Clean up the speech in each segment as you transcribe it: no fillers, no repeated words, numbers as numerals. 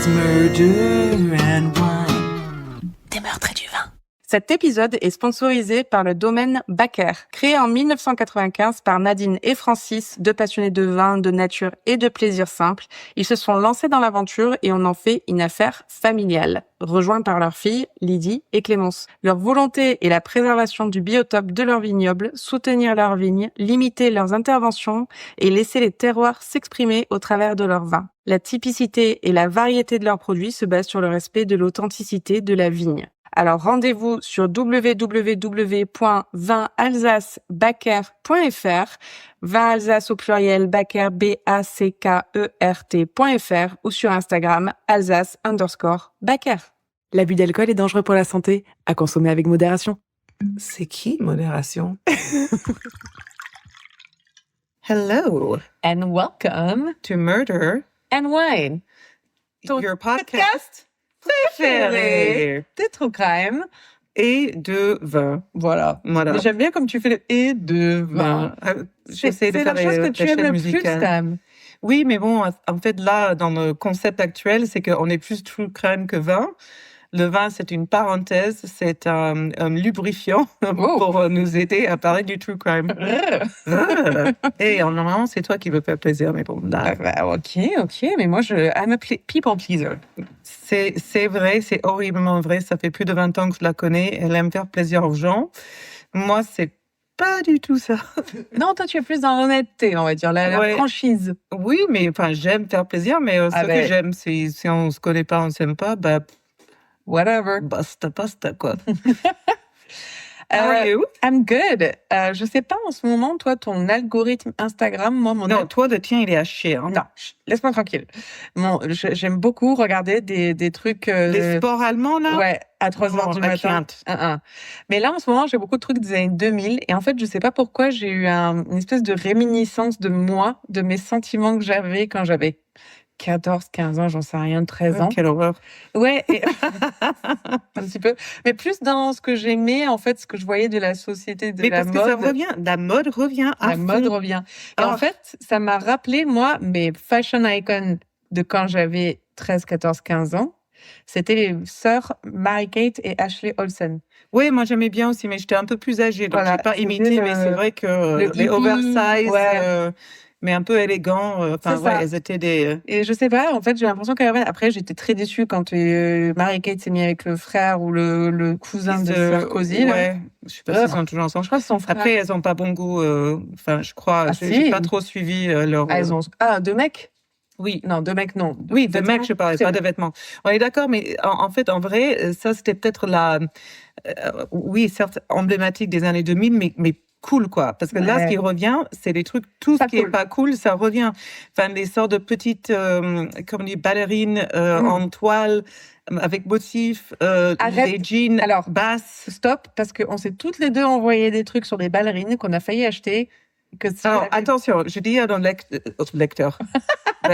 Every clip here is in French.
It's murder and wine. Des meurtres et du vin. Cet épisode est sponsorisé par le domaine Baker. Créé en 1995 par Nadine et Francis, deux passionnés de vin, de nature et de plaisir simple, ils se sont lancés dans l'aventure et on en fait une affaire familiale, rejoints par leurs filles, Lydie et Clémence. Leur volonté est la préservation du biotope de leur vignoble, soutenir leurs vignes, limiter leurs interventions et laisser les terroirs s'exprimer au travers de leurs vins. La typicité et la variété de leurs produits se basent sur le respect de l'authenticité de la vigne. Alors rendez-vous sur www.vinalsacebaker.fr, vin Alsace au pluriel Baker BACKERT.fr ou sur Instagram Alsace_Baker. L'abus d'alcool est dangereux pour la santé, à consommer avec modération. C'est qui, modération? Hello And welcome to Murder and Wine, your podcast préféré de True Crime. et de vin. Voilà. Mais j'aime bien comme tu fais le et de vin. J'essaie de c'est faire la chose que tu aimes le plus, musicale. quand même. Oui, mais bon, en fait, là, dans le concept actuel, c'est qu'on est plus true crime que vin. Le vin, c'est une parenthèse, c'est un lubrifiant pour nous aider à parler du true crime. Et normalement, c'est toi qui veux faire plaisir, mais bon, là. Ok, mais moi, I'm a people pleaser. C'est vrai, c'est horriblement vrai. Ça fait plus de 20 ans que je la connais. Elle aime faire plaisir aux gens. Moi, c'est pas du tout ça. Non, toi, tu es plus dans l'honnêteté, on va dire, la franchise. Oui, mais enfin, j'aime faire plaisir, mais ce que j'aime, si on se connaît pas, on s'aime pas, bah... Whatever. Basta, quoi. How are you? I'm good. Je sais pas en ce moment, toi, ton algorithme Instagram, moi, Non, toi, le tien, il est à chier. Hein? Non, laisse-moi tranquille. Bon, j'aime beaucoup regarder des trucs... Les sports allemands, là? Ouais, à 3h du matin. Mais là, en ce moment, j'ai beaucoup de trucs des années 2000. Et en fait, je sais pas pourquoi, j'ai eu une espèce de réminiscence de moi, de mes sentiments que j'avais quand j'avais 14, 15 ans, j'en sais rien, 13 ans. Quelle horreur. Ouais, un petit peu. Mais plus dans ce que j'aimais, en fait, ce que je voyais de la société, de la mode. Mais parce que ça revient, la mode revient à La fond. mode revient. Et en fait, ça m'a rappelé, moi, mes fashion icons de quand j'avais 13, 14, 15 ans. C'était les sœurs Mary-Kate et Ashley Olsen. Oui, moi j'aimais bien aussi, mais j'étais un peu plus âgée, donc j'ai pas imité, mais c'est vrai que les oversize... mais un peu élégant. Elles étaient des... Et je sais pas, en fait, j'ai l'impression qu'après, j'étais très déçue quand Mary-Kate s'est mise avec le frère ou le cousin de Sarkozy. Ouais, je sais pas s'ils sont toujours ensemble. Je crois qu'ils sont frères. Après, elles ont pas bon goût. Je crois. J'ai pas trop suivi leur... deux mecs? Oui. Non, deux mecs, non. Oui, deux mecs, je parlais pas de vêtements. On est d'accord, mais en fait, en vrai, ça, c'était peut-être oui, certes, emblématique des années 2000, mais cool, quoi. Parce que là, ce qui revient, c'est les trucs, tout ce qui est pas cool, ça revient. Enfin, les sortes de petites, comme des ballerines en toile, avec motifs, des jeans basses. Stop, parce qu'on s'est toutes les deux envoyé des trucs sur des ballerines qu'on a failli acheter. Alors, attention, je dis à nos lecteurs.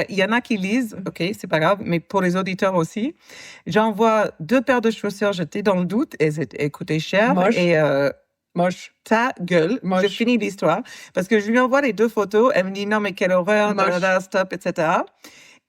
Il y en a qui lisent, ok, c'est pas grave, mais pour les auditeurs aussi, j'envoie 2 paires de chaussures, j'étais dans le doute, elles coûtaient cher. Moche. Et moche. Ta gueule, je finis l'histoire. Parce que je lui envoie les 2 photos, elle me dit non, mais quelle horreur, stop, etc.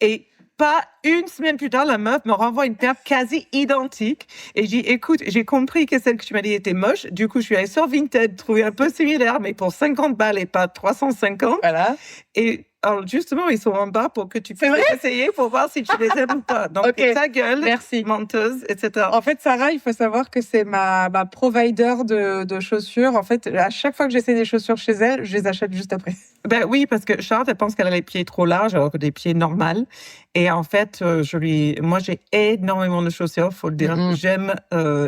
Et pas une semaine plus tard, la meuf me renvoie une paire quasi identique. Et j'ai dit, écoute, j'ai compris que celle que tu m'as dit était moche. Du coup, je suis allée sur Vinted, trouver un peu similaire, mais pour 50 balles et pas 350. Voilà. Et alors, justement, ils sont en bas pour que tu puisses essayer pour voir si tu les aimes ou pas. Donc, ta gueule, merci, menteuse, etc. En fait, Sarah, il faut savoir que c'est ma provider de chaussures. En fait, à chaque fois que j'essaie des chaussures chez elle, je les achète juste après. Ben oui, parce que Charlotte, elle pense qu'elle a les pieds trop larges, alors que des pieds normaux. Et en fait, moi, j'ai énormément de chaussures, faut le dire. J'aime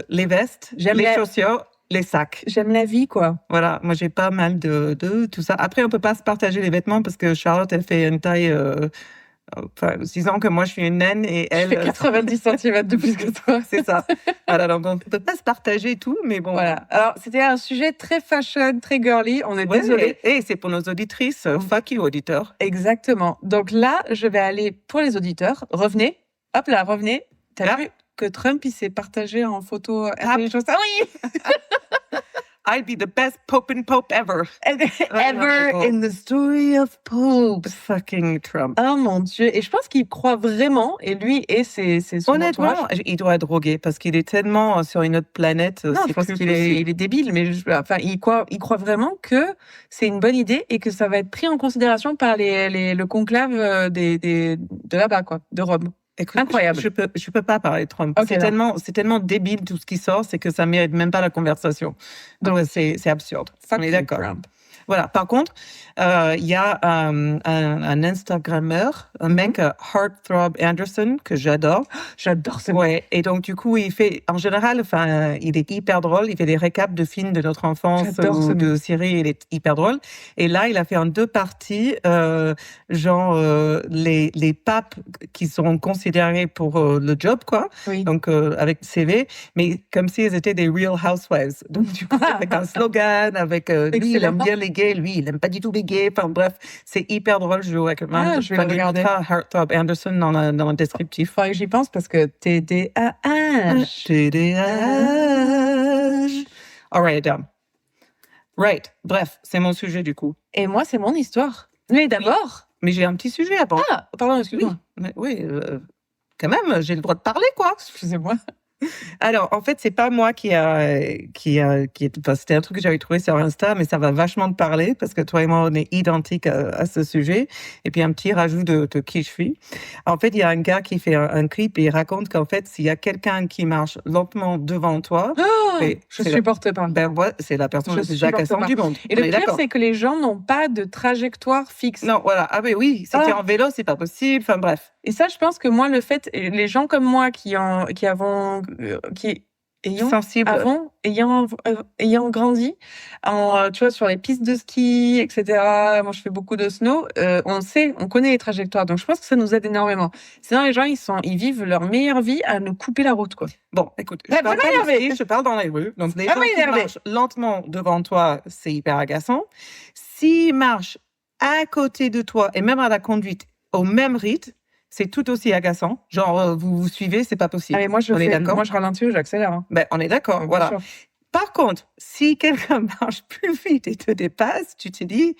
les vestes, les chaussures, les sacs. J'aime la vie, quoi. Voilà, moi, j'ai pas mal de tout ça. Après, on peut pas se partager les vêtements parce que Charlotte, elle fait une taille... disons que moi, je suis une naine et elle... Je fais 90 cm de plus que toi. C'est ça. Voilà, donc on ne peut pas se partager tout, mais bon. Voilà. Alors, c'était un sujet très fashion, très girly. On est désolé. Et c'est pour nos auditrices. Fuck you, auditeurs. Exactement. Donc là, je vais aller pour les auditeurs. Revenez. Hop là, revenez. T'as vu que Trump, il s'est partagé en photo intelligence. Ah oui. I'd be the best Pope ever. Ever in the story of popes. Fucking Trump. Oh mon Dieu. Et je pense qu'il croit vraiment, et lui et son Honnêtement, entourage. il doit être drogué parce qu'il est tellement sur une autre planète. Non, je pense qu'il est débile, mais il croit vraiment que c'est une bonne idée et que ça va être pris en considération par le conclave de là-bas, quoi, de Rome. Écoute, Incroyable. Je peux pas parler de Trump. Ok, c'est tellement débile tout ce qui sort, c'est que ça mérite même pas la conversation. Donc c'est absurde. On est d'accord. Trump. Voilà. Par contre, il y a un Instagrammeur, un mec, Heartthrob Anderson, que j'adore. J'adore ce Ouais. Et donc, du coup, il fait, en général, il est hyper drôle. Il fait des récaps de films de notre enfance J'adore ce ou de séries. Il est hyper drôle. Et là, il a fait en 2 parties, les papes qui sont considérés pour le job, quoi. Oui. Donc, avec CV, mais comme s'ils étaient des real housewives. Donc, du coup, avec un slogan, avec lui, il aime bien les gays, lui, il aime pas du tout les gays. Enfin, bref, c'est hyper drôle. Je vous recommande. Je vais le regarder. Heartthrob Anderson dans le descriptif. Faudrait que j'y pense parce que TDAH. TDAH. All right, Adam. Right. Bref, c'est mon sujet du coup. Et moi, c'est mon histoire. Mais d'abord. Mais j'ai un petit sujet avant. Ah, pardon, excuse-moi. Oui, quand même, j'ai le droit de parler, quoi. Excusez-moi. Alors, en fait, c'est pas moi c'était un truc que j'avais trouvé sur Insta, mais ça va vachement te parler parce que toi et moi, on est identiques à ce sujet. Et puis, un petit rajout de qui je suis. En fait, il y a un gars qui fait un clip et il raconte qu'en fait, s'il y a quelqu'un qui marche lentement devant toi, Je supporte pas. c'est la personne Je la plus supporte agaçante pas. du monde. Et On le est pire, d'accord. c'est que les gens n'ont pas de trajectoire fixe. Non, voilà. Ah, mais oui, si t'es en vélo, c'est pas possible. Enfin, bref. Et ça, je pense que moi, le fait, les gens comme moi ayant grandi, tu vois, sur les pistes de ski, etc. Moi, je fais beaucoup de snow. On connaît les trajectoires. Donc, je pense que ça nous aide énormément. Sinon, les gens, ils vivent leur meilleure vie à nous couper la route, quoi. Bon, écoute, je parle pas ici, je parle dans les rues. Donc, les gens qui marchent lentement devant toi, c'est hyper agaçant. S'ils marchent à côté de toi et même à la conduite au même rythme, c'est tout aussi agaçant. Genre, vous suivez, c'est pas possible. Ah, mais moi, je ralentis ou j'accélère. Hein. Ben, on est d'accord, voilà. Sûr. Par contre, si quelqu'un marche plus vite et te dépasse, tu te dis,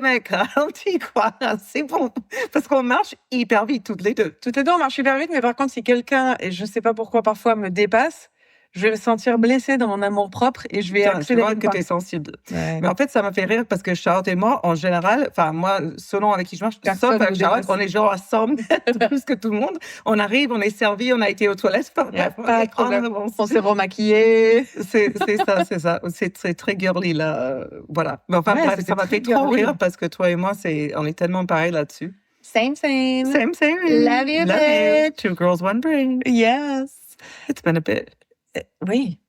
mec, ralentis, quoi. C'est bon. Parce qu'on marche hyper vite, toutes les deux. Toutes les deux, on marche hyper vite, mais par contre, si quelqu'un, et je sais pas pourquoi parfois, me dépasse, je vais me sentir blessée dans mon amour-propre et je vais accélérer. Tu vois que t'es sensible. Ouais. Mais en fait, ça m'a fait rire parce que Charlotte et moi, en général, moi, selon avec qui je marche, sauf avec Charlotte, on est genre à 100 mètres plus que tout le monde. On arrive, on est servi, on a été aux toilettes. Pas de problème. On s'est remaquillé. C'est ça. C'est très girly, là. Voilà. Mais enfin, bref, ça m'a fait trop rire parce que toi et moi, on est tellement pareils là-dessus. Same. Same. Love you. Two girls, one brain. Yes. It's been a bit. Oui.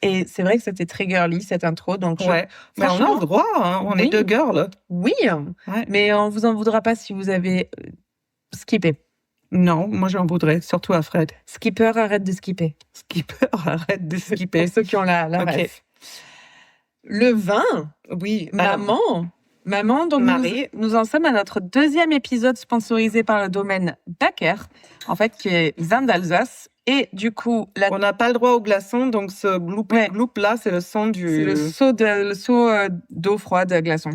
Et c'est vrai que c'était très girly, cette intro. Donc ouais. Mais on a le droit, hein. On est deux girls. Oui. Ouais. Mais on vous en voudra pas si vous avez skippé. Non, moi j'en voudrais, surtout à Fred. Skipper, arrête de skipper. Skipper, arrête de skipper. Pour ceux qui ont la ref. Le vin. Oui. Maman, donc nous en sommes à notre 2e épisode sponsorisé par le domaine Baker, en fait, qui est vin d'Alsace. Et du coup, on n'a pas le droit au glaçon, donc ce bloop là, c'est le son du. C'est le seau d'eau froide à glaçon.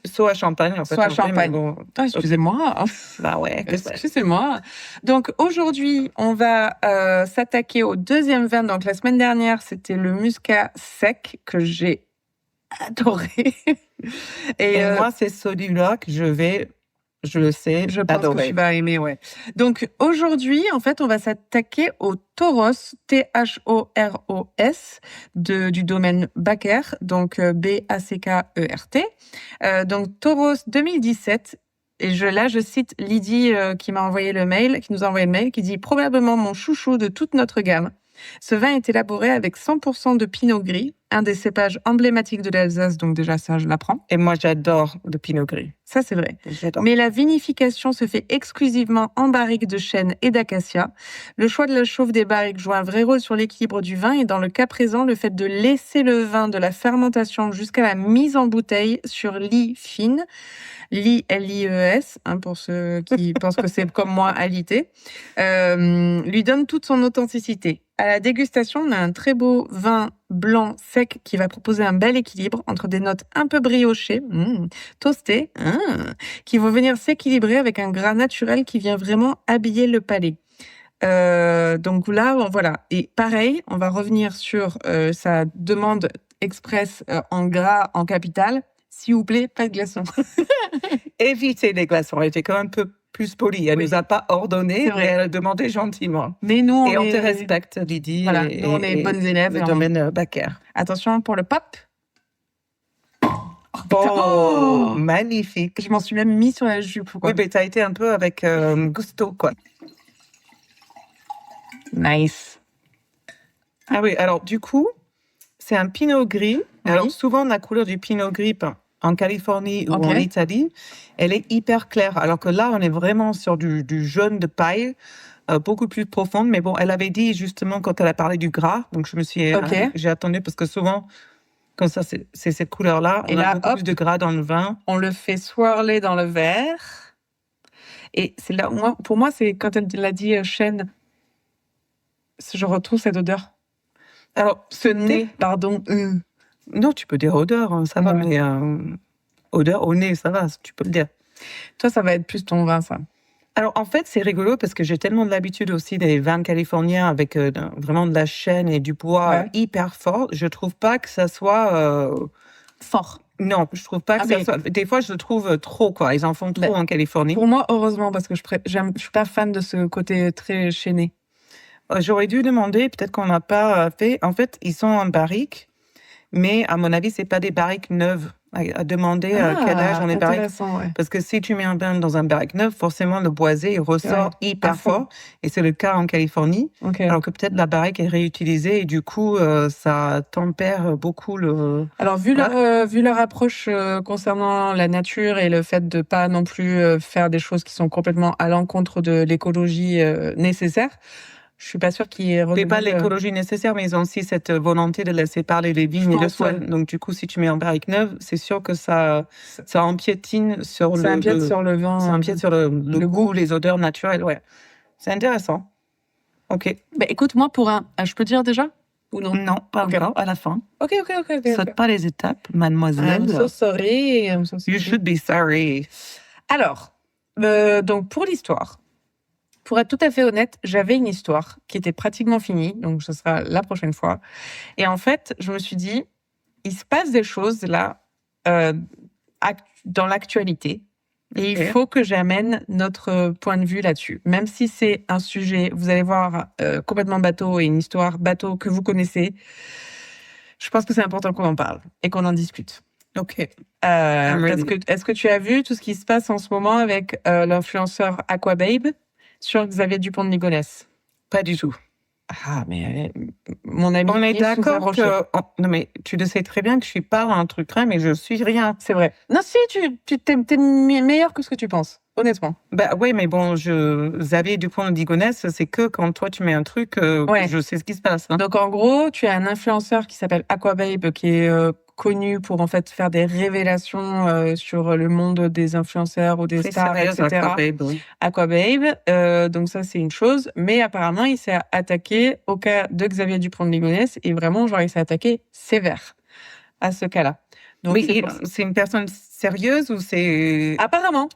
Saut à champagne, en fait. Saut à champagne. Bon... excusez-moi. Bah ouais. Excusez-moi. Donc aujourd'hui, on va s'attaquer au 2e vin. Donc la semaine dernière, c'était le muscat sec que j'ai adoré. Et moi, c'est celui-là que je le sais, je pense adorer. Que tu vas aimer, ouais. Donc aujourd'hui, en fait, on va s'attaquer au Tauros, T-H-O-R-O-S, du domaine Baker, donc B-A-C-K-E-R-T. Donc Tauros 2017. Et je cite Lydie qui nous a envoyé le mail, qui dit « Probablement mon chouchou de toute notre gamme. Ce vin est élaboré avec 100% de pinot gris, un des cépages emblématiques de l'Alsace, donc déjà ça, je l'apprends. Et moi, j'adore le pinot gris. Ça, c'est vrai. J'adore. Mais la vinification se fait exclusivement en barriques de chêne et d'acacia. Le choix de la chauffe des barriques joue un vrai rôle sur l'équilibre du vin et dans le cas présent, le fait de laisser le vin de la fermentation jusqu'à la mise en bouteille sur lie fine, lie L-I-E-S, pour ceux qui pensent que c'est comme moi, alité, lui donne toute son authenticité. À la dégustation, on a un très beau vin blanc sec qui va proposer un bel équilibre entre des notes un peu briochées, toastées, qui vont venir s'équilibrer avec un gras naturel qui vient vraiment habiller le palais. Donc là, voilà. Et pareil, on va revenir sur sa demande express en gras en capital. S'il vous plaît, pas de glaçons. Évitez les glaçons. Elle était quand même un peu plus polie. Elle nous a pas ordonné, mais elle a demandé gentiment. Mais nous, on te respecte, Lydie. Voilà, nous, on est bonnes élèves. Le domaine Baker. Attention pour le pop. Oh, magnifique. Je m'en suis même mis sur la jupe. Quoi. Oui, mais t'as été un peu avec gusto, quoi. Nice. Ah oui, alors du coup, c'est un pinot gris. Oui. Alors souvent, la couleur du pinot gris en Californie ou en Italie, elle est hyper claire. Alors que là, on est vraiment sur du jaune de paille, beaucoup plus profonde. Mais bon, elle avait dit justement quand elle a parlé du gras, donc je me suis, j'ai attendu parce que souvent, comme ça, c'est cette couleur-là. On a beaucoup plus de gras dans le vin. On le fait swirler dans le verre. Et c'est là, pour moi, c'est quand elle a dit chêne, je retrouve cette odeur. Alors, ce nez, pardon. Non, tu peux dire odeur, ça va, mais odeur au nez, ça va, tu peux le dire. Toi, ça va être plus ton vin, ça. Alors, en fait, c'est rigolo parce que j'ai tellement de l'habitude aussi des vins californiens avec vraiment de la chêne et du bois hyper fort. Je trouve pas que ça soit... fort. Non, je trouve pas que ça soit... Des fois, je le trouve trop, quoi. Ils en font trop en Californie. Pour moi, heureusement, parce que je suis pas fan de ce côté très chaîné. J'aurais dû demander, peut-être qu'on n'a pas fait. En fait, ils sont en barrique, mais à mon avis, c'est pas des barriques neuves. À demander quel âge on est barrique. Parce que si tu mets un vin dans un barrique neuve, forcément, le boisé il ressort hyper fort. Et c'est le cas en Californie. Alors que peut-être la barrique est réutilisée et du coup, ça tempère beaucoup le... Alors, vu leur approche concernant la nature et le fait de pas non plus faire des choses qui sont complètement à l'encontre de l'écologie nécessaire, je suis pas sûre qu'il y ait... C'est pas l'écologie nécessaire, mais ils ont aussi cette volonté de laisser parler les vignes et le sol. Donc, du coup, si tu mets en barrique neuve, c'est sûr que ça empiétine sur ça empiète sur le vin. Ça empiète sur le goût, les odeurs naturelles, ouais. C'est intéressant. OK. Bah, écoute, moi, pour un... je peux dire déjà? Ou non? Non, pas encore, à la fin. OK. Saute pas les étapes, mademoiselle. I'm so sorry. You should be sorry. Alors, donc, pour l'histoire... Pour être tout à fait honnête, j'avais une histoire qui était pratiquement finie, donc ce sera la prochaine fois. Et en fait, je me suis dit, il se passe des choses là dans l'actualité, et il faut que j'amène notre point de vue là-dessus. Même si c'est un sujet, vous allez voir, complètement bateau et une histoire bateau que vous connaissez, je pense que c'est important qu'on en parle et qu'on en discute. OK. Est-ce que tu as vu tout ce qui se passe en ce moment avec l'influenceur Aquababe sur Xavier Dupont de Ligonnès? Pas du tout. Ah, mais mon ami... On est d'accord que... non, mais tu le sais très bien que je suis pas un truc crème et je suis rien. C'est vrai. Non, si, t'es meilleur que ce que tu penses, honnêtement. Bah oui, mais bon, Xavier Dupont de Ligonnès, c'est que quand toi tu mets un truc, je sais ce qui se passe. Hein. Donc en gros, tu as un influenceur qui s'appelle Aquababe qui est connu pour en fait faire des révélations sur le monde des influenceurs ou des stars, etc. Aquababe, oui. Aquababe, donc ça c'est une chose, mais apparemment il s'est attaqué au cas de Xavier Dupont de Ligonnès et vraiment genre il s'est attaqué sévère à ce cas-là. Donc c'est une personne sérieuse ou c'est... Apparemment.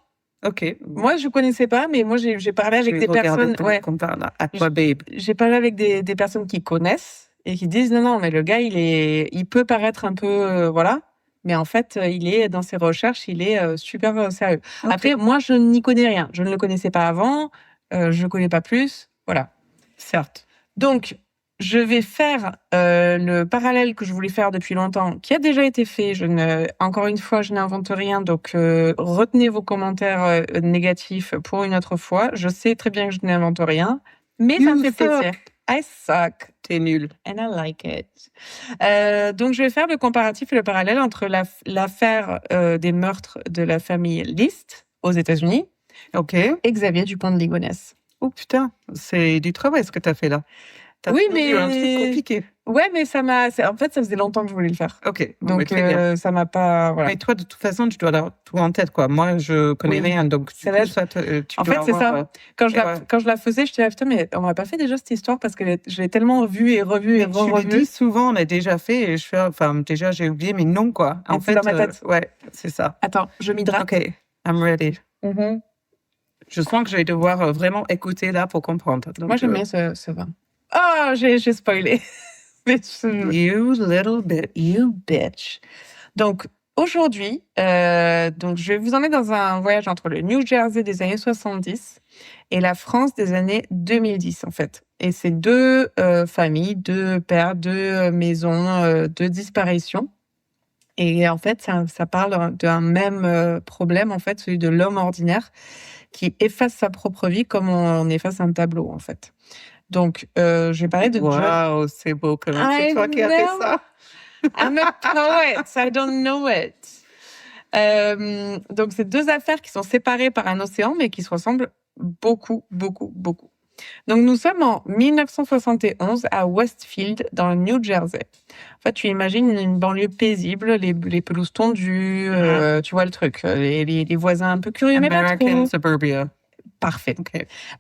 OK. Moi je connaissais pas, mais moi j'ai parlé avec des personnes. Aquababe. J'ai parlé avec des personnes qui connaissent. Et qui disent non, mais le gars, il peut paraître un peu, voilà, mais en fait, il est dans ses recherches, il est super sérieux. Okay. Après, moi, je n'y connais rien. Je ne le connaissais pas avant, je ne connais pas plus, voilà. Certes. Donc, je vais faire le parallèle que je voulais faire depuis longtemps, qui a déjà été fait. Encore une fois, je n'invente rien, donc retenez vos commentaires négatifs pour une autre fois. Je sais très bien que je n'invente rien, mais ça me fait plaisir. I suck. T'es nul. And I like it. Donc, je vais faire le comparatif et le parallèle entre l'affaire des meurtres de la famille List aux États-Unis et Xavier Dupont de Ligonnès. Oh putain, c'est du travail ce que t'as fait là. Oui, mais un truc compliqué. Ouais, mais en fait, ça faisait longtemps que je voulais le faire. Ok, bon, mais Donc, très bien. ça m'a pas, voilà. Mais toi, de toute façon, tu dois avoir tout en tête, quoi. Moi, je connais Oui. rien, donc Ça va être- tu En dois fait, c'est avoir, ça. Quand et ouais. je la faisais, je disais, putain, mais on m'a pas fait déjà cette histoire parce que je l'ai tellement revue et revue et Mais tu le revue. dis souvent, on l'a déjà fait, et je fais, enfin, déjà, j'ai oublié, mais non, quoi. Et c'est dans ma tête. Ouais, c'est ça. Attends, je m'hydrate. Ok, I'm ready. Mhm. Je sens que je vais devoir vraiment écouter là pour comprendre. Donc, Moi, j'aime bien ce vin. Oh, j'ai spoilé. Mais You little bit. You bitch. Donc, aujourd'hui, donc je vais vous emmener dans un voyage entre le New Jersey des années 70 et la France des années 2010, en fait. Et c'est deux familles, deux pères, deux maisons, deux disparitions. Et en fait, ça parle d'un même problème, en fait, celui de l'homme ordinaire qui efface sa propre vie comme on efface un tableau, en fait. Donc, je vais parler de John. Waouh, c'est beau quand même. C'est I toi qui as fait know. ça. I'm a poet, I don't know it. Donc, c'est deux affaires qui sont séparées par un océan, mais qui se ressemblent beaucoup, beaucoup, beaucoup. Donc, nous sommes en 1971 à Westfield, dans le New Jersey. En fait, tu imagines une banlieue paisible, les pelouses tondues, tu vois le truc, les voisins un peu curieux, mais pas American trop. Suburbia. Parfait. Ok.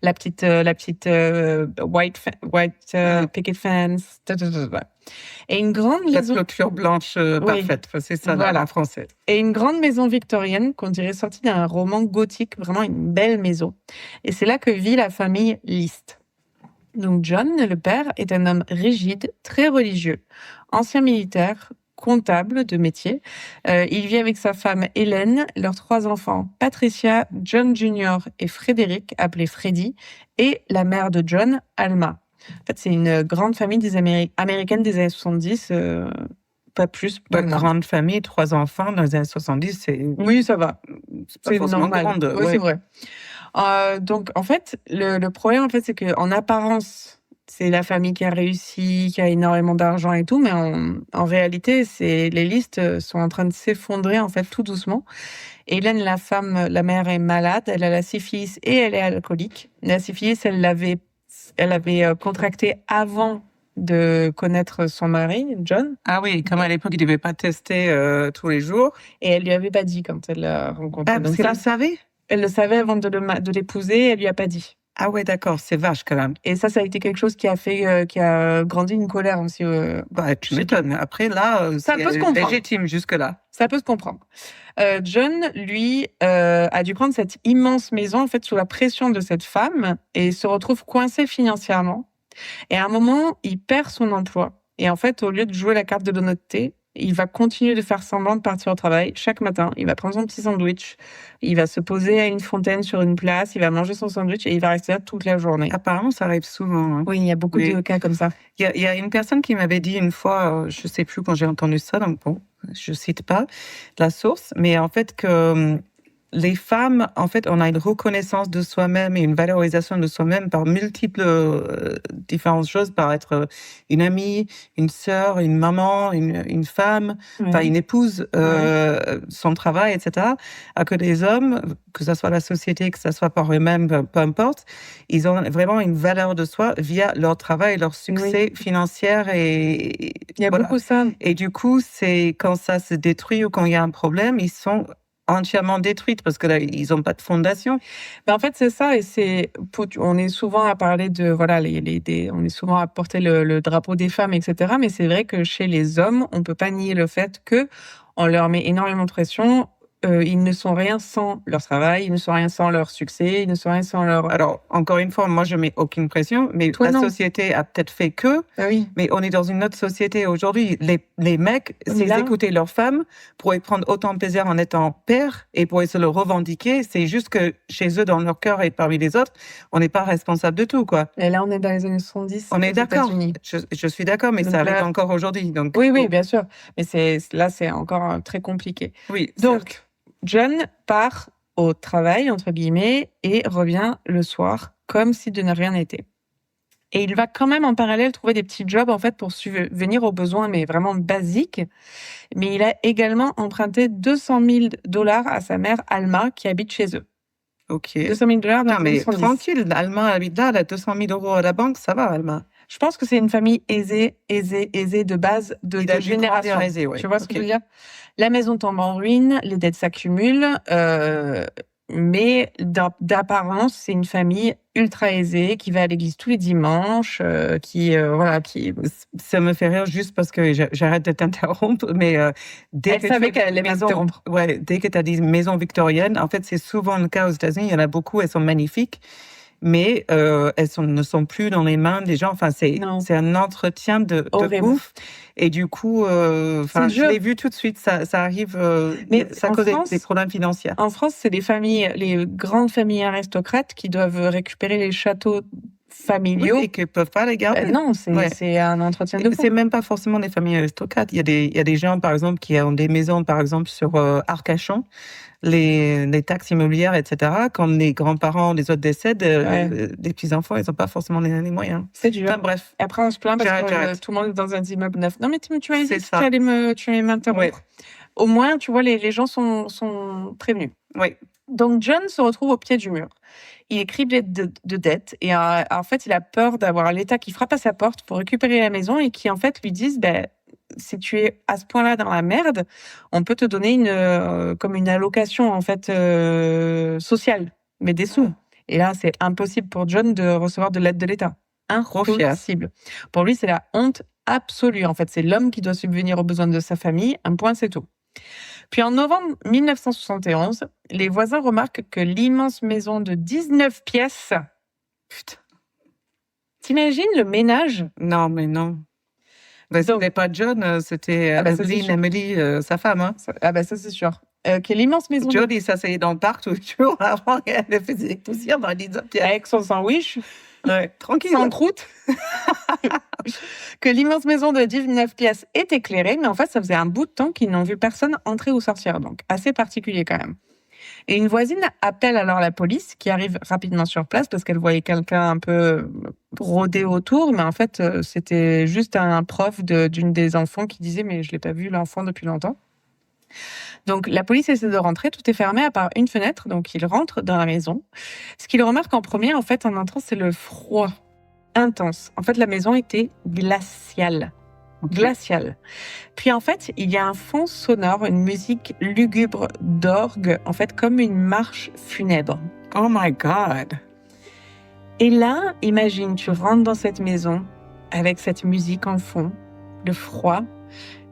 La petite white picket fence. Et une grande La maison. clôture blanche Oui. parfaite. Enfin, c'est ça, là, Voilà. en français. Et une grande maison victorienne qu'on dirait sortie d'un roman gothique, vraiment une belle maison. Et c'est là que vit la famille List. Donc John, le père, est un homme rigide, très religieux, ancien militaire, comptable de métier. Il vit avec sa femme Hélène, leurs 3 enfants, Patricia, John Jr. et Frédéric, appelé Freddy, et la mère de John, Alma. En fait, c'est une grande famille des américaines des années 70, pas plus, pas Une moins. grande famille, 3 enfants dans les années 70, c'est Oui, ça va. pas forcément normal. grande. Oui, ouais. c'est vrai. Donc, en fait, le problème, en fait, c'est qu'en apparence, c'est la famille qui a réussi, qui a énormément d'argent et tout, mais en réalité, les listes sont en train de s'effondrer, en fait, tout doucement. Hélène, la mère, est malade, elle a la syphilis et elle est alcoolique. La syphilis, elle avait contracté avant de connaître son mari, John, Ah oui, comme à l'époque, il ne devait pas tester tous les jours. et elle lui avait pas dit quand elle l'a rencontré. Ah, parce Donc qu'elle ça, le savait? elle le savait avant de l'épouser, elle lui a pas dit. Ah ouais, d'accord, c'est vache quand même. Et ça a été quelque chose qui a grandi une colère aussi. Bah, tu m'étonnes. Après, là, Ça c'est peut se comprendre. légitime jusque-là. Ça peut se comprendre. John, lui, a dû prendre cette immense maison, en fait, sous la pression de cette femme et se retrouve coincé financièrement. Et à un moment, il perd son emploi. Et en fait, au lieu de jouer la carte de l'honnêteté, il va continuer de faire semblant de partir au travail chaque matin. Il va prendre son petit sandwich, il va se poser à une fontaine sur une place, il va manger son sandwich et il va rester là toute la journée. Apparemment, ça arrive souvent. Hein. Oui, il y a beaucoup Oui. de cas comme ça. Il y a une personne qui m'avait dit une fois, je sais plus quand j'ai entendu ça, donc bon, je cite pas la source, mais en fait que les femmes, en fait, on a une reconnaissance de soi-même et une valorisation de soi-même par multiples différentes choses, par être une amie, une sœur, une maman, une femme, enfin une épouse, son travail, etc. Alors que les hommes, que ce soit la société, que ce soit par eux-mêmes, peu importe, ils ont vraiment une valeur de soi via leur travail, leur succès financier et Il y a voilà. beaucoup ça. Et du coup, c'est quand ça se détruit ou quand il y a un problème, ils sont entièrement détruites parce que là, ils n'ont pas de fondation. Ben en fait, c'est ça, et on est souvent à parler de, voilà, on est souvent à porter le drapeau des femmes, etc. Mais c'est vrai que chez les hommes, on peut pas nier le fait que on leur met énormément de pression. Ils ne sont rien sans leur travail, ils ne sont rien sans leur succès, ils ne sont rien sans leur... Alors, encore une fois, moi, je mets aucune pression, mais Toi, la non. société a peut-être fait que, Ah oui. mais on est dans une autre société aujourd'hui. Les mecs, Mais s'ils là- écoutaient leur femme, pourraient prendre autant de plaisir en étant père et pourraient se le revendiquer. C'est juste que chez eux, dans leur cœur et parmi les autres, on n'est pas responsable de tout, quoi. Et là, on est dans les années 70. On est aux d'accord. États-Unis. Je suis d'accord, mais Donc ça là- arrive encore aujourd'hui. Donc, Oui, oui, bien sûr. Mais là, c'est encore très compliqué. oui. Donc, John part au travail, entre guillemets, et revient le soir, comme si de ne rien n'était. Et il va quand même en parallèle trouver des petits jobs, en fait, pour subvenir aux besoins, mais vraiment basiques. Mais il a également emprunté $200,000 à sa mère, Alma, qui habite chez eux. Ok. $200,000 dans Non, les mais années 70. tranquille, Alma habite là, elle a 200 000 euros à la banque, ça va, Alma. Je pense que c'est une famille aisée de base de Il a dû génération. grandir aisé, ouais. Tu vois ce que Ok. je veux dire? La maison tombe en ruine, les dettes s'accumulent, mais d'apparence, c'est une famille ultra aisée qui va à l'église tous les dimanches, qui. Ça me fait rire juste parce que j'arrête de t'interrompre, mais dès Elle que savait tu qu'elle allait maison- m'interrompre. Ouais, dès que tu as dit maison victorienne, en fait, c'est souvent le cas aux États-Unis. Il y en a beaucoup, elles sont magnifiques, mais ne sont plus dans les mains des gens. Enfin, Non. c'est un entretien de Horrible. ouf. Et du coup, C'est je dur. l'ai vu tout de suite. Ça arrive. Mais ça en cause France- des problèmes financiers. En France, c'est les grandes familles aristocrates qui doivent récupérer les châteaux familiaux. Oui, et qu'ils peuvent pas les garder. Non, c'est un entretien de fond. C'est même pas forcément des familles aristocrates. Il y a des gens, par exemple, qui ont des maisons, par exemple, sur Arcachon, les taxes immobilières, etc. Quand les grands-parents, les autres décèdent, les petits-enfants, ils n'ont pas forcément les moyens. C'est dur. Enfin, bref. Et après, on se plaint parce que J'arrête. tout le monde est dans un immeuble neuf. Non, mais tu m'as dit C'est que ça. tu allais m'interrompre. Ouais. Au moins, tu vois, les gens sont prévenus. Oui. Donc, John se retrouve au pied du mur. Il est criblé de dettes et en fait, il a peur d'avoir l'État qui frappe à sa porte pour récupérer la maison et qui, en fait, lui disent, si tu es à ce point-là dans la merde, on peut te donner comme une allocation, en fait, sociale, mais des sous. Et là, c'est impossible pour John de recevoir de l'aide de l'État. Impossible. Pour lui, c'est la honte absolue. En fait, c'est l'homme qui doit subvenir aux besoins de sa famille. Un point, c'est tout. Puis en novembre 1971, les voisins remarquent que l'immense maison de 19 pièces... Putain. T'imagines le ménage? Non, mais non. C'était pas John, c'était Emily, sa femme. Hein. Ça, c'est sûr. Quelle immense maison. John, il s'asseyait dans le parc tous les jours avant qu'elle faisait poussière dans les pièces. Avec son sandwich. Ouais, tranquille. Sans croûte. Que l'immense maison de 19 pièces est éclairée, mais en fait, ça faisait un bout de temps qu'ils n'ont vu personne entrer ou sortir. Donc, assez particulier quand même. Et une voisine appelle alors la police, qui arrive rapidement sur place parce qu'elle voyait quelqu'un un peu rôder autour, mais en fait, c'était juste un prof d'une des enfants qui disait « mais je l'ai pas vu l'enfant depuis longtemps ». Donc, la police essaie de rentrer, tout est fermé à part une fenêtre, donc il rentre dans la maison. Ce qu'il remarque en premier, en fait, en entrant, c'est le froid intense. En fait, la maison était glaciale. Glaciale. Puis, en fait, il y a un fond sonore, une musique lugubre d'orgue, en fait, comme une marche funèbre. Oh my God! Et là, imagine, tu rentres dans cette maison avec cette musique en fond, le froid.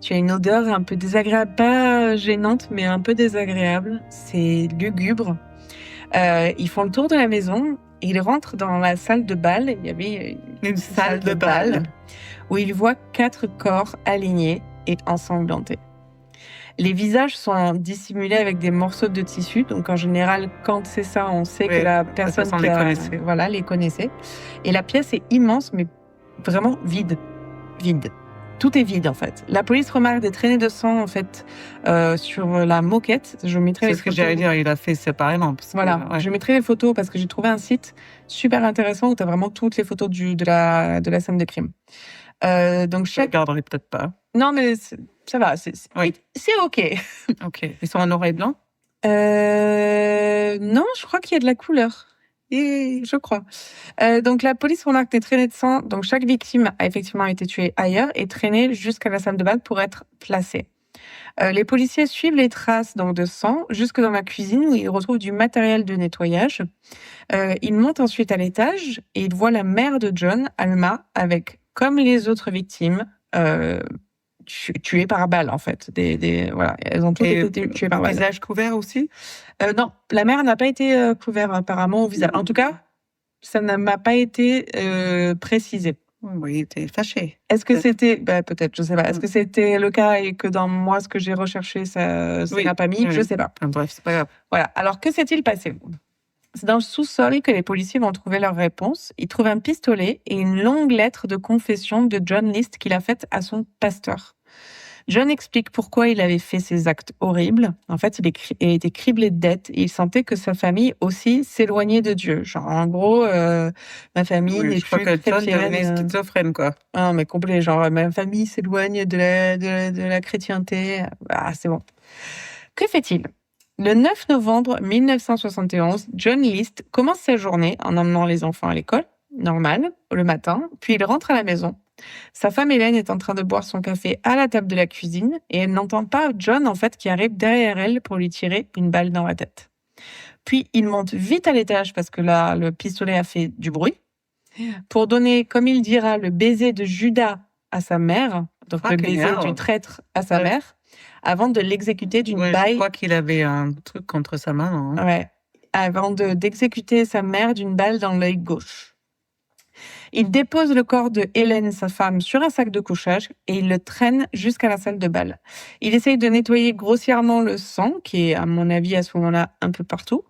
Tu as une odeur un peu désagréable, pas gênante, mais un peu désagréable. C'est lugubre. Ils font le tour de la maison. Ils rentrent dans la salle de bal. Il y avait Une salle de bal où ils voient 4 corps alignés et ensanglantés. Les visages sont dissimulés avec des morceaux de tissu. Donc, en général, quand c'est ça, on sait que la personne les connaissait. Et la pièce est immense, mais vraiment vide. Vide. Tout est vide, en fait. La police remarque des traînées de sang, en fait, sur la moquette. Je mettrai C'est ce que j'allais dire, il a fait séparément. Voilà, je mettrai les photos parce que j'ai trouvé un site super intéressant où tu as vraiment toutes les photos de la scène de crime. Donc Je ne regarderai peut-être pas. Non, mais ça va, c'est OK. OK. Ils sont en noir et blanc? Non, je crois qu'il y a de la couleur. Je crois. Donc la police remarque des traînées de sang. Donc chaque victime a effectivement été tuée ailleurs et traînée jusqu'à la salle de bal pour être placée. Les policiers suivent les traces donc de sang jusque dans la cuisine où ils retrouvent du matériel de nettoyage. Ils montent ensuite à l'étage et ils voient la mère de John, Alma, avec, comme les autres victimes, tuées par balle en fait. Voilà, elles ont toutes été tuées par balle. Visage couvert aussi? Non, la mère n'a pas été couverte apparemment au visage. En tout cas, ça ne m'a pas été précisé. Oui, il était fâché. Est-ce que c'était... peut-être, je sais pas. Est-ce que c'était le cas et que dans moi, ce que j'ai recherché, ça n'a pas mis? Je sais pas. Bref, c'est pas grave. Voilà. Alors, que s'est-il passé? C'est dans le sous-sol que les policiers vont trouver leur réponse. Ils trouvent un pistolet et une longue lettre de confession de John List qu'il a faite à son pasteur. John explique pourquoi il avait fait ces actes horribles. En fait, il était criblé de dettes et il sentait que sa famille aussi s'éloignait de Dieu. Genre, en gros, ma famille n'est plus chrétienne. Schizophrène, quoi. Ah, mais complet. Genre, ma famille s'éloigne de la chrétienté. Ah, c'est bon. Que fait-il? Le 9 novembre 1971, John List commence sa journée en emmenant les enfants à l'école. normal, le matin, puis il rentre à la maison. Sa femme Hélène est en train de boire son café à la table de la cuisine et elle n'entend pas John, en fait, qui arrive derrière elle pour lui tirer une balle dans la tête. Puis il monte vite à l'étage parce que là, le pistolet a fait du bruit pour donner, comme il dira, le baiser de Judas à sa mère, donc le baiser du traître à sa mère, avant de l'exécuter d'une balle. Je crois qu'il avait un truc contre sa maman. Hein. Ouais, avant d'exécuter sa mère d'une balle dans l'œil gauche. Il dépose le corps de Hélène, sa femme, sur un sac de couchage et il le traîne jusqu'à la salle de bal. Il essaye de nettoyer grossièrement le sang, qui est, à mon avis, à ce moment-là, un peu partout.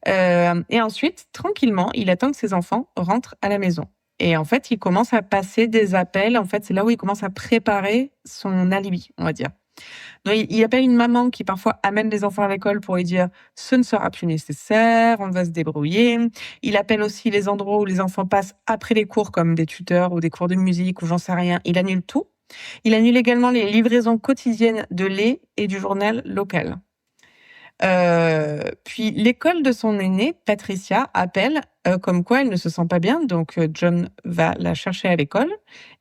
Et ensuite, tranquillement, il attend que ses enfants rentrent à la maison. Et en fait, il commence à passer des appels. En fait, c'est là où il commence à préparer son alibi, on va dire. Donc, il appelle une maman qui parfois amène les enfants à l'école pour lui dire « ce ne sera plus nécessaire, on va se débrouiller ». Il appelle aussi les endroits où les enfants passent après les cours, comme des tuteurs ou des cours de musique ou j'en sais rien. Il annule tout. Il annule également les livraisons quotidiennes de lait et du journal local. Puis l'école de son aînée, Patricia, appelle comme quoi elle ne se sent pas bien. Donc John va la chercher à l'école.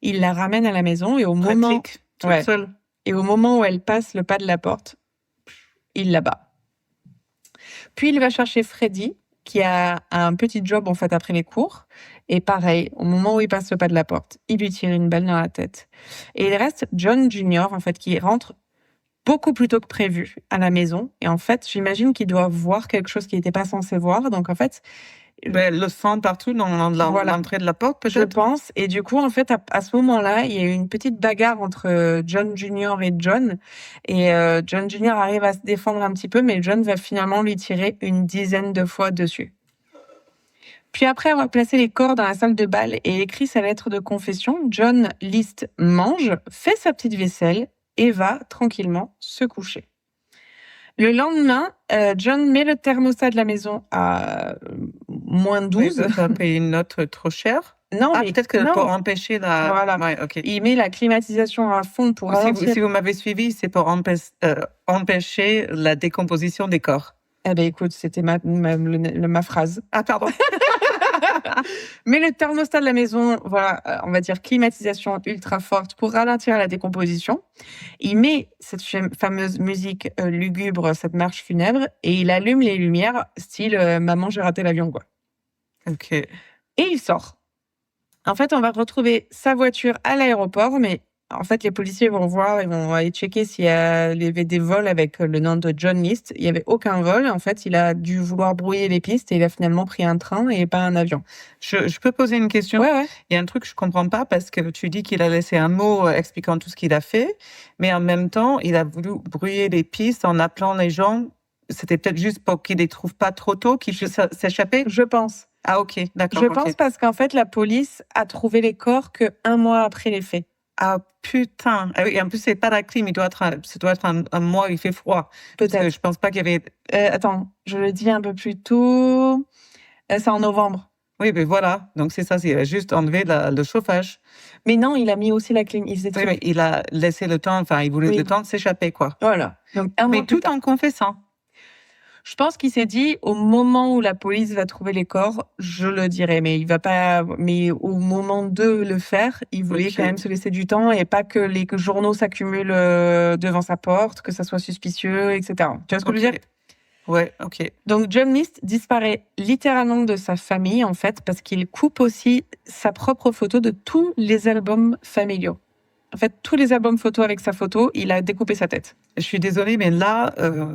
Il la ramène à la maison et au moment... toute seule. Et au moment où elle passe le pas de la porte, il la bat. Puis il va chercher Freddy, qui a un petit job en fait après les cours. Et pareil, au moment où il passe le pas de la porte, il lui tire une balle dans la tête. Et il reste John Jr. en fait qui rentre beaucoup plus tôt que prévu à la maison. Et en fait, j'imagine qu'il doit voir quelque chose qu'il n'était pas censé voir. Donc en fait, le sang partout dans l'entrée de la porte, peut-être. Je pense. Et du coup, en fait, à ce moment-là, il y a eu une petite bagarre entre John Jr. et John. Et John Jr. arrive à se défendre un petit peu, mais John va finalement lui tirer une dizaine de fois dessus. Puis après avoir placé les corps dans la salle de bal et écrit sa lettre de confession, John List mange, fait sa petite vaisselle et va tranquillement se coucher. Le lendemain, John met le thermostat de la maison à moins 12. Oui, ça a payé une note trop chère. Non, mais peut-être que pour empêcher la... Voilà. Ouais, okay. Il met la climatisation à fond pour ralentir. Si vous m'avez suivi, c'est pour empêcher la décomposition des corps. Eh ben écoute, c'était ma phrase. Ah, pardon. Mais le thermostat de la maison, voilà, on va dire climatisation ultra forte pour ralentir la décomposition. Il met cette fameuse musique lugubre, cette marche funèbre, et il allume les lumières, style Maman, j'ai raté l'avion, quoi. Ok. Et il sort. En fait, on va retrouver sa voiture à l'aéroport, mais en fait, les policiers vont voir, ils vont aller checker s'il y avait des vols avec le nom de John List. Il n'y avait aucun vol. En fait, il a dû vouloir brouiller les pistes et il a finalement pris un train et pas un avion. Je peux poser une question? Ouais. Il y a un truc que je comprends pas parce que tu dis qu'il a laissé un mot expliquant tout ce qu'il a fait, mais en même temps, il a voulu brouiller les pistes en appelant les gens. C'était peut-être juste pour qu'ils les trouvent pas trop tôt, qu'ils puissent s'échapper? Je pense. Ah, ok, d'accord. Je pense parce qu'en fait, la police a trouvé les corps que1 mois après les faits. Ah, putain. Ah oui, en plus, c'est pas la clim, ça doit être un mois, il fait froid. Peut-être. Parce que je pense pas qu'il y avait... Attends, je le dis un peu plus tôt. C'est en novembre. Oui, mais voilà. Donc, c'est ça, il a juste enlevé le chauffage. Mais non, il a mis aussi la clim. Oui, mais il a laissé le temps, il voulait le temps de s'échapper, quoi. Voilà. Donc, 1 mois mais tout en confessant. Je pense qu'il s'est dit, au moment où la police va trouver les corps, je le dirai, mais il va pas, mais au moment de le faire, il voulait quand même se laisser du temps et pas que les journaux s'accumulent devant sa porte, que ça soit suspicieux, etc. Tu vois ce que je veux dire? Ouais, ok. Donc, John List disparaît littéralement de sa famille, en fait, parce qu'il coupe aussi sa propre photo de tous les albums familiaux. En fait, tous les albums photos avec sa photo, il a découpé sa tête. Je suis désolée, mais là,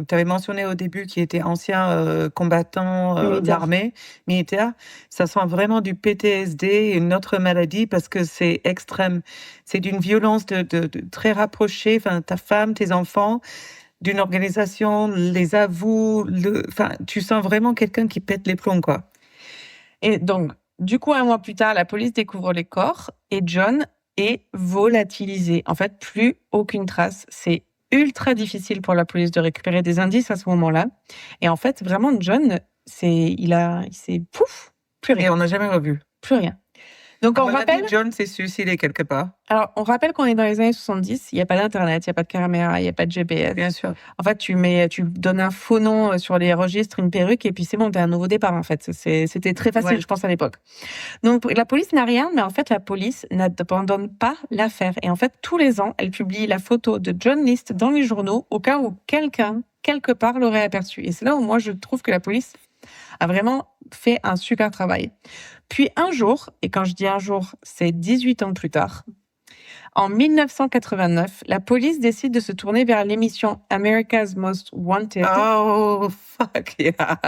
tu avais mentionné au début qu'il était ancien combattant d'armée, militaire. Ça sent vraiment du PTSD, une autre maladie, parce que c'est extrême. C'est d'une violence de très rapprochée. Enfin, ta femme, tes enfants, d'une organisation, les avous. Tu sens vraiment quelqu'un qui pète les plombs, quoi. Et donc, du coup, 1 mois plus tard, la police découvre les corps et John est volatilisé. En fait, plus aucune trace. C'est ultra difficile pour la police de récupérer des indices à ce moment-là. Et en fait, vraiment, John, il s'est pouf, plus rien. Et on n'a jamais revu. Plus rien. Donc, on À mon avis, rappelle, John s'est suicidé quelque part. alors, on rappelle qu'on est dans les années 70, il n'y a pas d'internet, il n'y a pas de caméra, il n'y a pas de GPS. Bien sûr. En fait, tu donnes un faux nom sur les registres, une perruque, et puis c'est bon, t'as un nouveau départ, en fait. C'était très facile, Ouais. je pense, à l'époque. Donc, la police n'a rien, mais en fait, la police n'abandonne pas l'affaire. Et en fait, tous les ans, elle publie la photo de John List dans les journaux, au cas où quelqu'un, quelque part, l'aurait aperçu. Et c'est là où moi, je trouve que la police a vraiment fait un super travail. Puis un jour, et quand je dis un jour, c'est 18 ans plus tard, en 1989, la police décide de se tourner vers l'émission America's Most Wanted Oh, fuck yeah.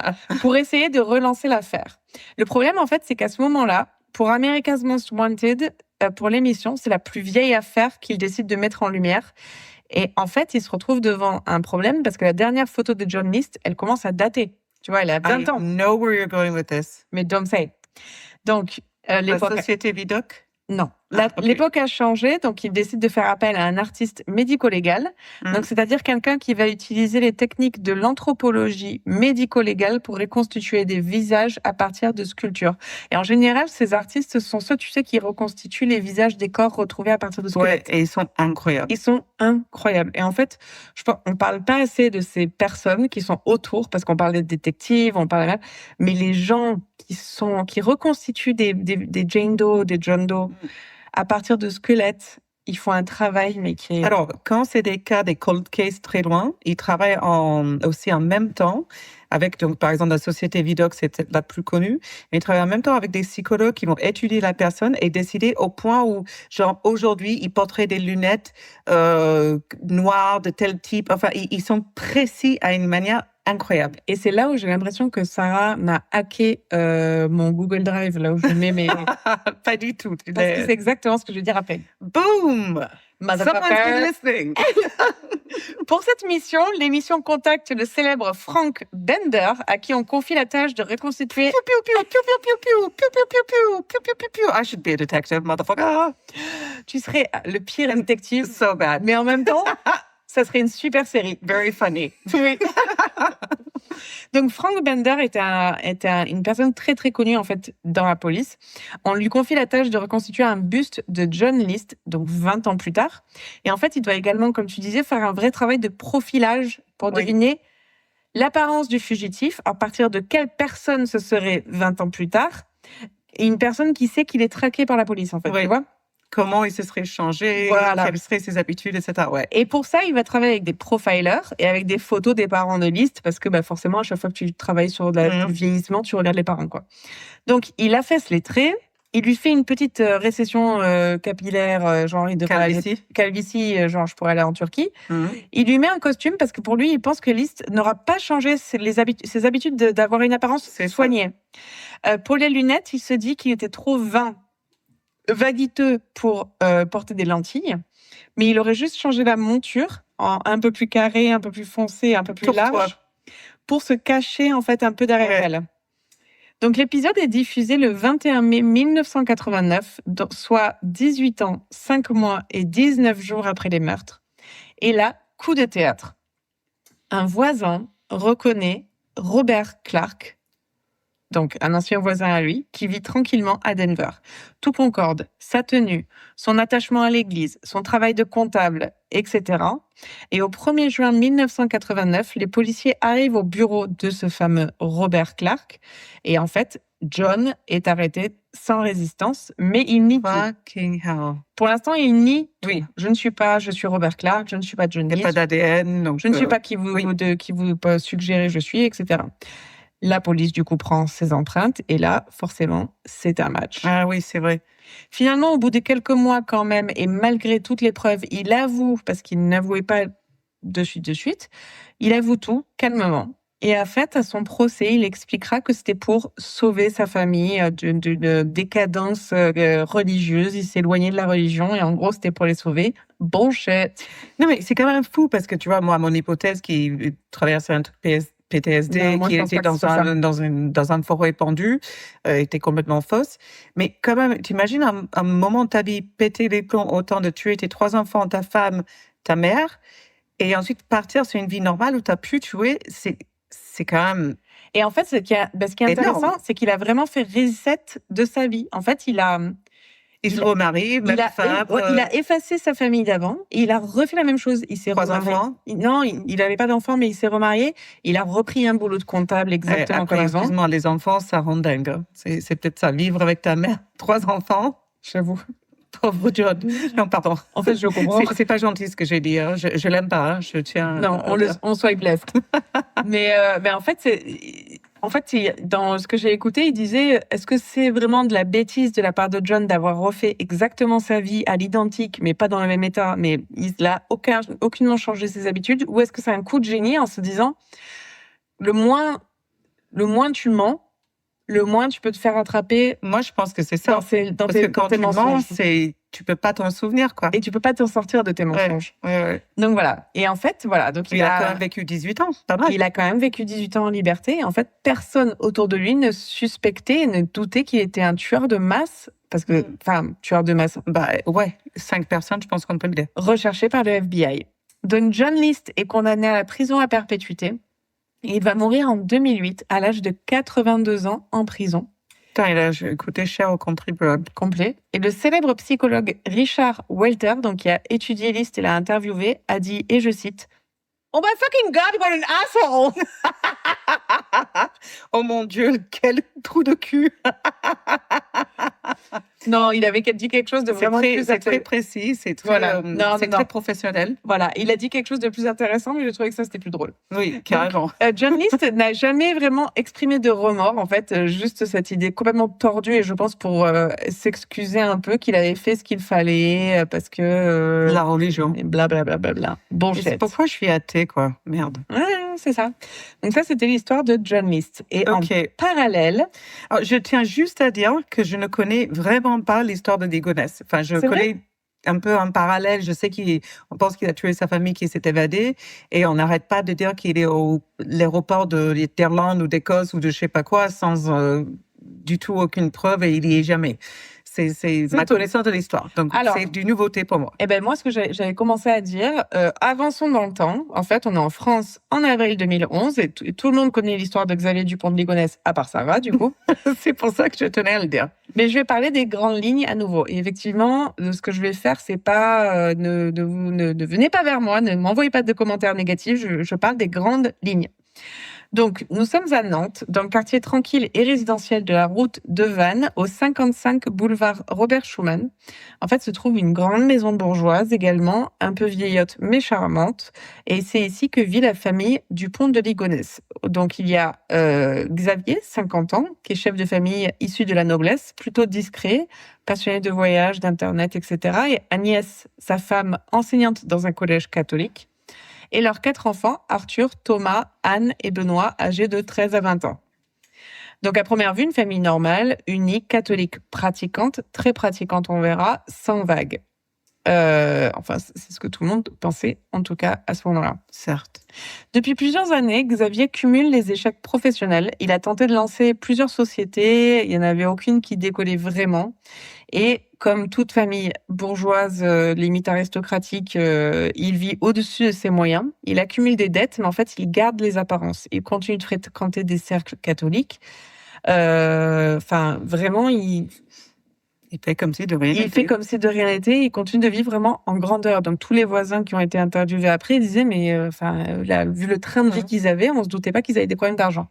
pour essayer de relancer l'affaire. Le problème, en fait, c'est qu'à ce moment-là, pour America's Most Wanted, pour l'émission, c'est la plus vieille affaire qu'ils décident de mettre en lumière. Et en fait, ils se retrouvent devant un problème parce que la dernière photo de John List, elle commence à dater. Tu vois, elle a 20 ans. I know where you're going with this. Mais don't say. Donc, La l'époque... société Vidoc? Non. Ok. L'époque a changé, donc il décide de faire appel à un artiste médico-légal. Donc, c'est-à-dire quelqu'un qui va utiliser les techniques de l'anthropologie médico-légale pour reconstituer des visages à partir de sculptures. Et en général, ces artistes sont ceux, tu sais, qui reconstituent les visages des corps retrouvés à partir de Ouais, squelettes. et ils sont incroyables. Ils sont incroyables. Et en fait, je pense, on parle pas assez de ces personnes qui sont autour, parce qu'on parle des détectives, on parle, mais les gens qui reconstituent des Jane Doe, des John Doe, à partir de squelettes, ils font un travail, mais qui est... Alors, quand c'est des cas, des cold cases très loin, ils travaillent aussi en même temps avec, donc, par exemple, la société Vidoc, c'est peut-être la plus connue, mais ils travaillent en même temps avec des psychologues qui vont étudier la personne et décider au point où, genre, aujourd'hui, ils porteraient des lunettes noires de tel type. Enfin, ils sont précis à une manière incroyable. Et c'est là où j'ai l'impression que Sarah m'a hacké mon Google Drive, là où je mets mes... Pas du tout. Parce que c'est exactement ce que je vais dire après. Boom! Someone's been listening. Pour cette mission, l'émission contacte le célèbre Frank Bender, à qui on confie la tâche de reconstituer... Pew, pew, pew, pew, pew, pew, pew, pew, pew, pew, pew, pew, pew, pew, pew. I should be a detective, motherfucker. Tu serais le pire détective, So bad. mais en même temps, ça serait une super série. Very funny. Oui. Donc Frank Bender était une personne très très connue en fait dans la police. On lui confie la tâche de reconstituer un buste de John List, donc 20 ans plus tard. Et en fait, il doit également, comme tu disais, faire un vrai travail de profilage pour Oui. deviner l'apparence du fugitif, à partir de quelle personne ce serait 20 ans plus tard, et une personne qui sait qu'il est traqué par la police en fait, Oui. tu vois. Comment il se serait changé, Voilà. quelles seraient ses habitudes, etc. Ouais. Et pour ça, il va travailler avec des profilers et avec des photos des parents de List, parce que forcément, à chaque fois que tu travailles sur le vieillissement, tu regardes les parents, quoi. Donc, il affaisse les traits, il lui fait une petite récession capillaire, genre il devrait calvitie, genre je pourrais aller en Turquie. Il lui met un costume parce que pour lui, il pense que List n'aura pas changé ses habitudes d'avoir une apparence soignée. Pour les lunettes, il se dit qu'il était trop vaguiteux pour porter des lentilles, mais il aurait juste changé la monture en un peu plus carré, un peu plus foncé, un peu plus large, pour se cacher en fait un peu derrière elle. Donc l'épisode est diffusé le 21 mai 1989, soit 18 ans, 5 mois et 19 jours après les meurtres. Et là, coup de théâtre. Un voisin reconnaît Robert Clark, donc un ancien voisin à lui, qui vit tranquillement à Denver. Tout concorde, sa tenue, son attachement à l'église, son travail de comptable, etc. Et au 1er juin 1989, les policiers arrivent au bureau de ce fameux Robert Clark. Et en fait, John est arrêté sans résistance, mais il nie tout. Fucking hell. Pour l'instant, il nie tout. Oui. Je suis Robert Clark, je ne suis pas John Il n'y List. a pas d'ADN. Donc, Je ne suis pas qui vous suggérez je suis, etc. La police, du coup, prend ses empreintes et là, forcément, c'est un match. Ah oui, c'est vrai. Finalement, au bout de quelques mois quand même, et malgré toutes les preuves, il avoue, parce qu'il n'avouait pas de suite, il avoue tout, calmement. Et en fait, à son procès, il expliquera que c'était pour sauver sa famille d'une décadence religieuse. Il s'éloignait de la religion et en gros, c'était pour les sauver. Bullshit. Non, mais c'est quand même fou parce que tu vois, moi, mon hypothèse qui traverse un truc PTSD, Non, moi, qui je pense était pas que ce soit dans un forêt pendu, était complètement fausse. Mais quand même, t'imagines un moment de ta vie péter les plombs autant de tuer tes 3 enfants, ta femme, ta mère, et ensuite partir sur une vie normale où t'as pu tuer, c'est quand même... Et en fait, ce qui est intéressant, c'est qu'il a vraiment fait reset de sa vie. En fait, il a Il se remarie, même femme. Il a effacé sa famille d'avant et il a refait la même chose. Il s'est 3 remarié. enfants. Non, il n'avait pas d'enfants, mais il s'est remarié. Il a repris un boulot de comptable exactement Après, comme avant. excuse-moi, les enfants, ça rend dingue. Hein. C'est peut-être ça, vivre avec ta mère, 3 enfants. J'avoue. Pauvre John. Non, pardon. En fait, je comprends. C'est pas gentil ce que j'ai dit. Hein. Je l'aime pas. Hein. Je tiens. Non, on swipe left. mais en fait, dans ce que j'ai écouté, il disait, est-ce que c'est vraiment de la bêtise de la part de John d'avoir refait exactement sa vie à l'identique, mais pas dans le même état, mais il n'a aucunement changé ses habitudes, ou est-ce que c'est un coup de génie en se disant, le moins tu mens, le moins tu peux te faire attraper. Moi, je pense que c'est ça. Parce que quand tu mens, tu peux pas t'en souvenir, quoi. Et tu peux pas t'en sortir de tes mensonges. Ouais. Donc voilà. Et en fait, voilà. Donc il a quand même vécu 18 ans, pas mal. Il a quand même vécu 18 ans en liberté. Et en fait, personne autour de lui ne suspectait et ne doutait qu'il était un tueur de masse. Parce que, tueur de masse. 5 personnes, je pense qu'on peut le dire. Recherché par le FBI. Donc John List est condamné à la prison à perpétuité. Et il va mourir en 2008 à l'âge de 82 ans en prison. Putain, il a coûté cher aux contribuables. Complet. Et le célèbre psychologue Richard Welter, donc qui a étudié List et l'a interviewé, a dit, et je cite, "Oh my fucking God, what an asshole!" Oh mon Dieu, quel trou de cul. Non, il avait dit quelque chose de vraiment c'est très précis, c'est très, très professionnel. Voilà, il a dit quelque chose de plus intéressant, mais j'ai trouvé que ça, c'était plus drôle. Oui, carrément. John List n'a jamais vraiment exprimé de remords, en fait, juste cette idée complètement tordue, et je pense pour s'excuser un peu qu'il avait fait ce qu'il fallait, parce que... la religion. Blablabla. Bullshit. C'est pourquoi je suis athée, quoi. Merde. Ouais, c'est ça. Donc ça, c'était l'histoire de John List. Et en parallèle... Alors, je tiens juste à dire que je ne connais vraiment pas l'histoire de Ligonesse. Enfin, je connais un peu en parallèle. Je sais on pense qu'il a tué sa famille, qu'il s'est évadé, et on n'arrête pas de dire qu'il est au l'aéroport d'Irlande ou d'Écosse ou de je sais pas quoi, sans du tout aucune preuve, et il y est jamais. C'est ma connaissance de l'histoire. Donc, c'est du nouveauté pour moi. Eh ben, moi, ce que j'avais commencé à dire, avançons dans le temps. En fait, on est en France en avril 2011 et tout le monde connaît l'histoire de Xavier Dupont de Ligonnès, à part Sarah, du coup. C'est pour ça que je tenais à le dire. Mais je vais parler des grandes lignes à nouveau. Et effectivement, ce que je vais faire, c'est pas, ne venez pas vers moi, ne m'envoyez pas de commentaires négatifs. Je parle des grandes lignes. Donc, nous sommes à Nantes, dans le quartier tranquille et résidentiel de la route de Vannes, au 55 boulevard Robert Schuman. En fait, se trouve une grande maison bourgeoise également, un peu vieillotte mais charmante. Et c'est ici que vit la famille Dupont de Ligonnès. Donc, il y a Xavier, 50 ans, qui est chef de famille issu de la noblesse, plutôt discret, passionné de voyage, d'internet, etc. Et Agnès, sa femme, enseignante dans un collège catholique. Et leurs 4 enfants, Arthur, Thomas, Anne et Benoît, âgés de 13 à 20 ans. Donc, à première vue, une famille normale, unique, catholique, pratiquante, très pratiquante, on verra, sans vague. C'est ce que tout le monde pensait, en tout cas, à ce moment-là. Certes. Depuis plusieurs années, Xavier cumule les échecs professionnels. Il a tenté de lancer plusieurs sociétés. Il n'y en avait aucune qui décollait vraiment. Et comme toute famille bourgeoise, limite aristocratique, il vit au-dessus de ses moyens. Il accumule des dettes, mais en fait, il garde les apparences. Il continue de fréquenter des cercles catholiques. Vraiment, il fait comme si de rien n'était. Il fait comme si de rien n'était. Il continue de vivre vraiment en grandeur. Donc, tous les voisins qui ont été interviewés après, ils disaient, vu le train de vie qu'ils avaient, on se doutait pas qu'ils avaient des problèmes d'argent.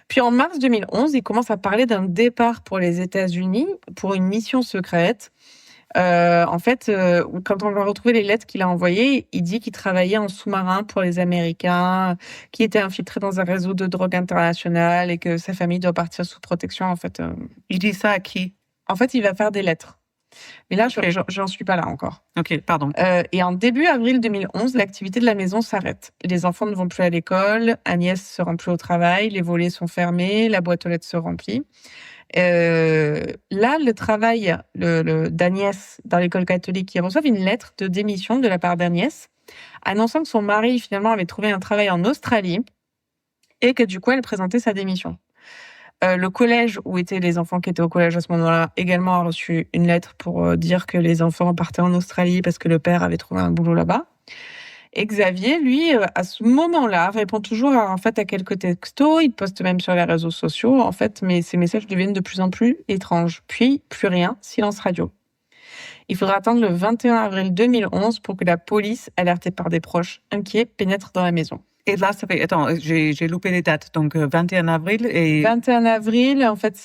Puis en mars 2011, il commence à parler d'un départ pour les États-Unis pour une mission secrète. Quand on va retrouver les lettres qu'il a envoyées, il dit qu'il travaillait en sous-marin pour les Américains, qu'il était infiltré dans un réseau de drogue internationale et que sa famille doit partir sous protection. En fait, il dit ça à qui? En fait, il va faire des lettres. Mais là, j'en suis pas là encore. Ok, pardon. Et en début avril 2011, l'activité de la maison s'arrête. Les enfants ne vont plus à l'école, Agnès se rend plus au travail, les volets sont fermés, la boîte aux lettres se remplit. Là, le travail d'Agnès dans l'école catholique, il reçoit une lettre de démission de la part d'Agnès, annonçant que son mari, finalement, avait trouvé un travail en Australie et que du coup, elle présentait sa démission. Le collège où étaient les enfants qui étaient au collège à ce moment-là également a reçu une lettre pour dire que les enfants partaient en Australie parce que le père avait trouvé un boulot là-bas. Et Xavier, lui, à ce moment-là, répond toujours à quelques textos. Il poste même sur les réseaux sociaux, mais ses messages deviennent de plus en plus étranges. Puis, plus rien, silence radio. Il faudra attendre le 21 avril 2011 pour que la police, alertée par des proches inquiets, pénètre dans la maison. Et là, ça fait... Attends, j'ai loupé les dates. Donc, 21 avril et... 21 avril, en fait,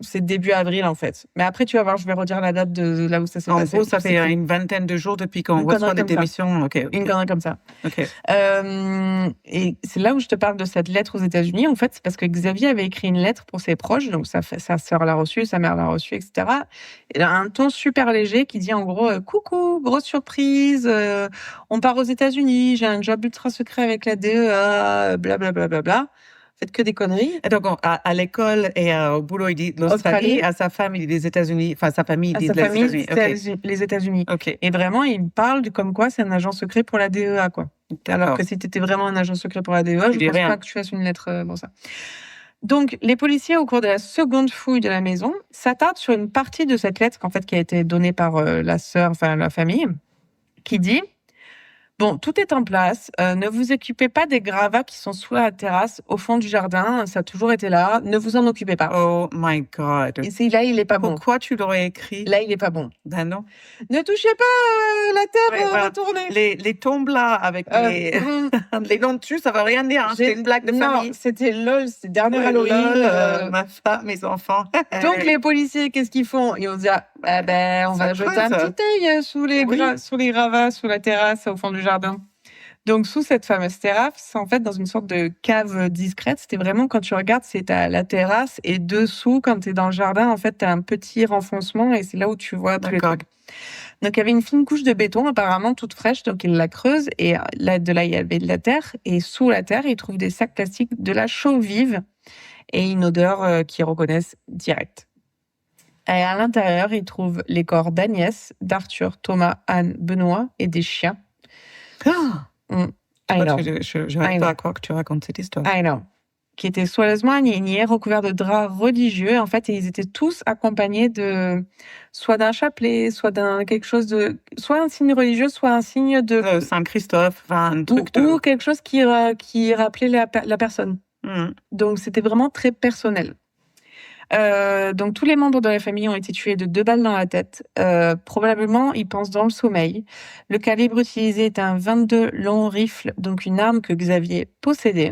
c'est début avril, en fait. Mais après, tu vas voir, je vais redire la date de là où ça s'est En passé. gros, ça fait une vingtaine de jours depuis qu'on Une reçoit connerie les comme ça. démissions. OK. Une connerie comme ça. OK. Et c'est là où je te parle de cette lettre aux États-Unis. En fait, c'est parce que Xavier avait écrit une lettre pour ses proches. Donc, sa sœur l'a reçue, sa mère l'a reçue, etc. Il a un ton super léger qui dit en gros coucou, grosse surprise, on part aux États-Unis, j'ai un job ultra secret avec la DEA, blablabla. Bla, bla, bla. Faites que des conneries. Et donc, à l'école et au boulot, il dit l'Australie. À sa femme, il dit les États-Unis. Enfin, sa famille, il dit les États-Unis. Okay. Les États-Unis. OK. Et vraiment, il parle de comme quoi c'est un agent secret pour la DEA, quoi. Alors que si tu étais vraiment un agent secret pour la DEA, je ne pense pas que tu fasses une lettre pour ça. Donc, les policiers, au cours de la seconde fouille de la maison, s'attardent sur une partie de cette lettre qui a été donnée par la sœur, enfin la famille, qui dit « Bon, tout est en place. Ne vous occupez pas des gravats qui sont sous la terrasse, au fond du jardin. Ça a toujours été là. Ne vous en occupez pas. » Oh my God. Et là, il est pas bon. Pourquoi tu l'aurais écrit? Là, il est pas bon. Ben non. Ne touchez pas la terre retournée. Les tombes là avec les noms dessus, ça veut rien dire. Hein. C'était une blague de famille. Non, c'était LOL, c'était dernier Halloween. Ma femme, mes enfants. Donc les policiers, qu'est-ce qu'ils font? Ils vont dire, on va jeter un petit œil sous les gravats, sous la terrasse, au fond du jardin. Donc sous cette fameuse terrasse, c'est en fait dans une sorte de cave discrète. C'était vraiment quand tu regardes, c'est la terrasse et dessous, quand tu es dans le jardin, en fait, tu as un petit renfoncement et c'est là où tu vois tous les trucs. Donc il y avait une fine couche de béton apparemment toute fraîche, donc ils la creusent et là il y avait de la terre et sous la terre ils trouvent des sacs plastiques, de la chaux vive et une odeur qu'ils reconnaissent direct. Et à l'intérieur ils trouvent les corps d'Agnès, d'Arthur, Thomas, Anne, Benoît et des chiens. Je n'arrive pas à croire que tu racontes cette histoire. I know. Qui étaient soigneusement alignés, recouverts de draps religieux. En fait, et ils étaient tous accompagnés soit d'un chapelet, soit soit un signe religieux, soit un signe de Saint-Christophe, un truc ou quelque chose qui rappelait la personne. Donc, c'était vraiment très personnel. Donc, tous les membres de la famille ont été tués de 2 balles dans la tête. Probablement, ils pensent dans le sommeil. Le calibre utilisé est un 22 long rifle, donc une arme que Xavier possédait.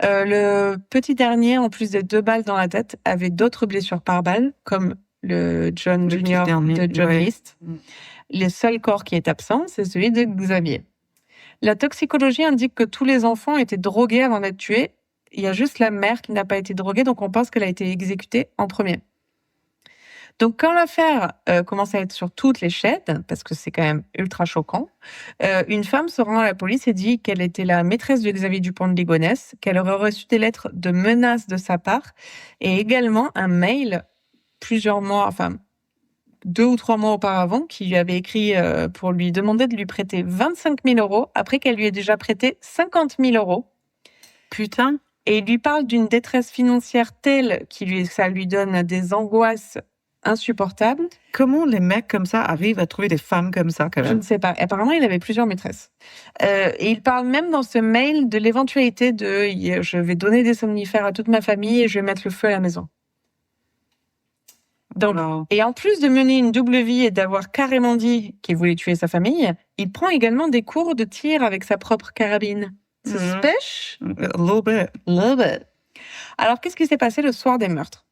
Le petit dernier, en plus des 2 balles dans la tête, avait d'autres blessures par balle, comme le John Jr. de John List. Le seul corps qui est absent, c'est celui de Xavier. La toxicologie indique que tous les enfants étaient drogués avant d'être tués. Il y a juste la mère qui n'a pas été droguée, donc on pense qu'elle a été exécutée en premier. Donc, quand l'affaire commence à être sur toutes les chaînes, parce que c'est quand même ultra choquant, une femme se rend à la police et dit qu'elle était la maîtresse de Xavier Dupont de Ligonnès, qu'elle aurait reçu des lettres de menaces de sa part et également un mail 2 ou 3 mois auparavant, qui lui avait écrit pour lui demander de lui prêter 25 000 € après qu'elle lui ait déjà prêté 50 000 €. Putain. Et il lui parle d'une détresse financière telle ça lui donne des angoisses insupportable. Comment les mecs comme ça arrivent à trouver des femmes comme ça, quand même? Je ne sais pas. Apparemment, il avait plusieurs maîtresses. Et il parle même dans ce mail de l'éventualité de « je vais donner des somnifères à toute ma famille et je vais mettre le feu à la maison ». Donc, et en plus de mener une double vie et d'avoir carrément dit qu'il voulait tuer sa famille, il prend également des cours de tir avec sa propre carabine. Suspect? A little bit. Alors, qu'est-ce qui s'est passé le soir des meurtres?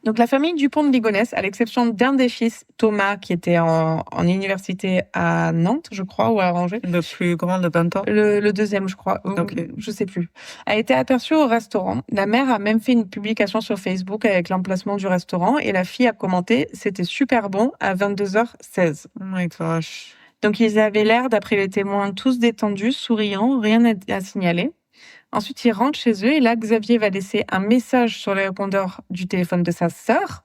Donc, la famille Dupont de Ligonnès, à l'exception d'un des fils, Thomas, qui était en université à Nantes, je crois, ou à Angers. Le plus grand de 20 ans? Le deuxième, je crois. Okay. Je sais plus. A été aperçue au restaurant. La mère a même fait une publication sur Facebook avec l'emplacement du restaurant et la fille a commenté « C'était super bon à 22h16 ». Oh my gosh. Donc, ils avaient l'air, d'après les témoins, tous détendus, souriants, rien à signaler. Ensuite, ils rentrent chez eux et là, Xavier va laisser un message sur le répondeur du téléphone de sa sœur.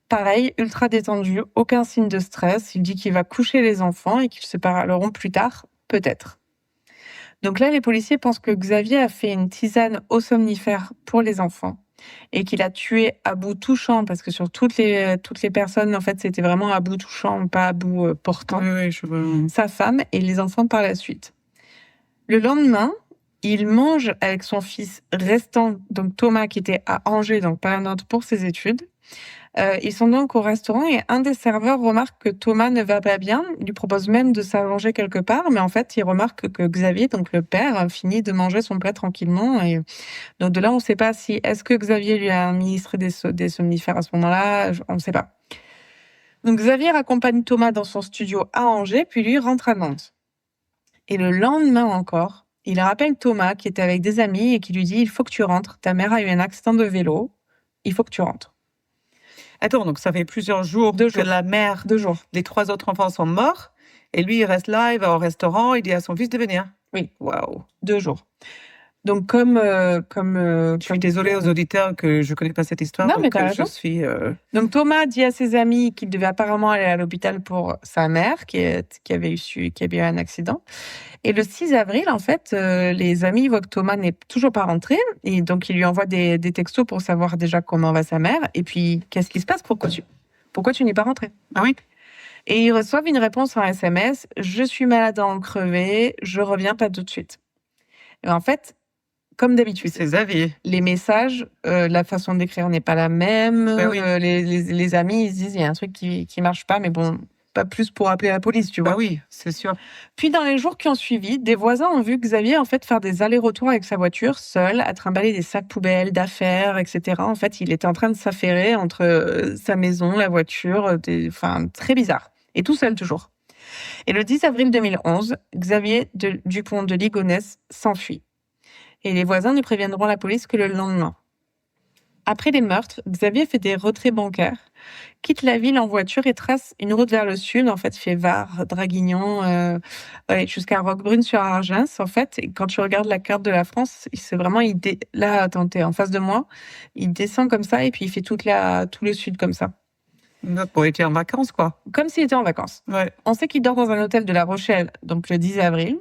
Pareil, ultra détendu, aucun signe de stress. Il dit qu'il va coucher les enfants et qu'ils se parleront plus tard, peut-être. Donc là, les policiers pensent que Xavier a fait une tisane au somnifère pour les enfants et qu'il a tué à bout touchant, parce que sur toutes les personnes, en fait, c'était vraiment à bout touchant, pas à bout portant. Oui, je veux... Sa femme et les enfants par la suite. Le lendemain, il mange avec son fils restant, donc Thomas, qui était à Angers, donc pas à Nantes, pour ses études. Ils sont donc au restaurant et un des serveurs remarque que Thomas ne va pas bien. Il lui propose même de s'allonger quelque part, mais en fait, il remarque que Xavier, donc le père, finit de manger son plat tranquillement. Et donc de là, on ne sait pas si est-ce que Xavier lui a administré des somnifères à ce moment-là. On ne sait pas. Donc Xavier accompagne Thomas dans son studio à Angers, puis lui rentre à Nantes. Et le lendemain encore, il rappelle Thomas qui était avec des amis et qui lui dit « Il faut que tu rentres, ta mère a eu un accident de vélo, il faut que tu rentres. » Attends, donc ça fait plusieurs jours que la mère, 2 jours. les 3 autres enfants sont morts, et lui, il reste là, il va au restaurant, il dit à son fils de venir. Oui. Waouh. 2 jours. Donc comme Je suis désolée aux auditeurs que je connais pas cette histoire. Non, donc mais t'as raison. je suis. Donc Thomas dit à ses amis qu'il devait apparemment aller à l'hôpital pour sa mère qui avait eu un accident. Et le 6 avril, en fait, les amis voient que Thomas n'est toujours pas rentré et donc ils lui envoient des textos pour savoir déjà comment va sa mère et puis qu'est-ce qui se passe, pourquoi tu n'es pas rentré. Ah oui. Et ils reçoivent une réponse en SMS, je suis malade en crevé, je reviens pas tout de suite. Et en fait, comme d'habitude, C'est Xavier. les messages, la façon d'écrire n'est pas la même. Ben oui. Les amis, ils se disent il y a un truc qui marche pas, mais bon, pas plus pour appeler la police, tu vois. Bah oui, c'est sûr. Puis dans les jours qui ont suivi, des voisins ont vu Xavier en fait faire des allers-retours avec sa voiture, seul, à trimballer des sacs poubelles, d'affaires, etc. En fait, il était en train de s'affairer entre sa maison, la voiture, enfin très bizarre, et tout seul toujours. Et le 10 avril 2011, Xavier Dupont de Ligonnès s'enfuit. Et les voisins ne préviendront la police que le lendemain. Après les meurtres, Xavier fait des retraits bancaires, quitte la ville en voiture et trace une route vers le sud. En fait, il fait Var, Draguignan, jusqu'à Roquebrune sur Argens. En fait, et quand tu regardes la carte de la France, c'est vraiment là, attends, t'es en face de moi. Il descend comme ça et puis il fait tout le sud comme ça. Pour être en vacances, quoi. Comme s'il était en vacances. Ouais. On sait qu'il dort dans un hôtel de La Rochelle, donc le 10 avril.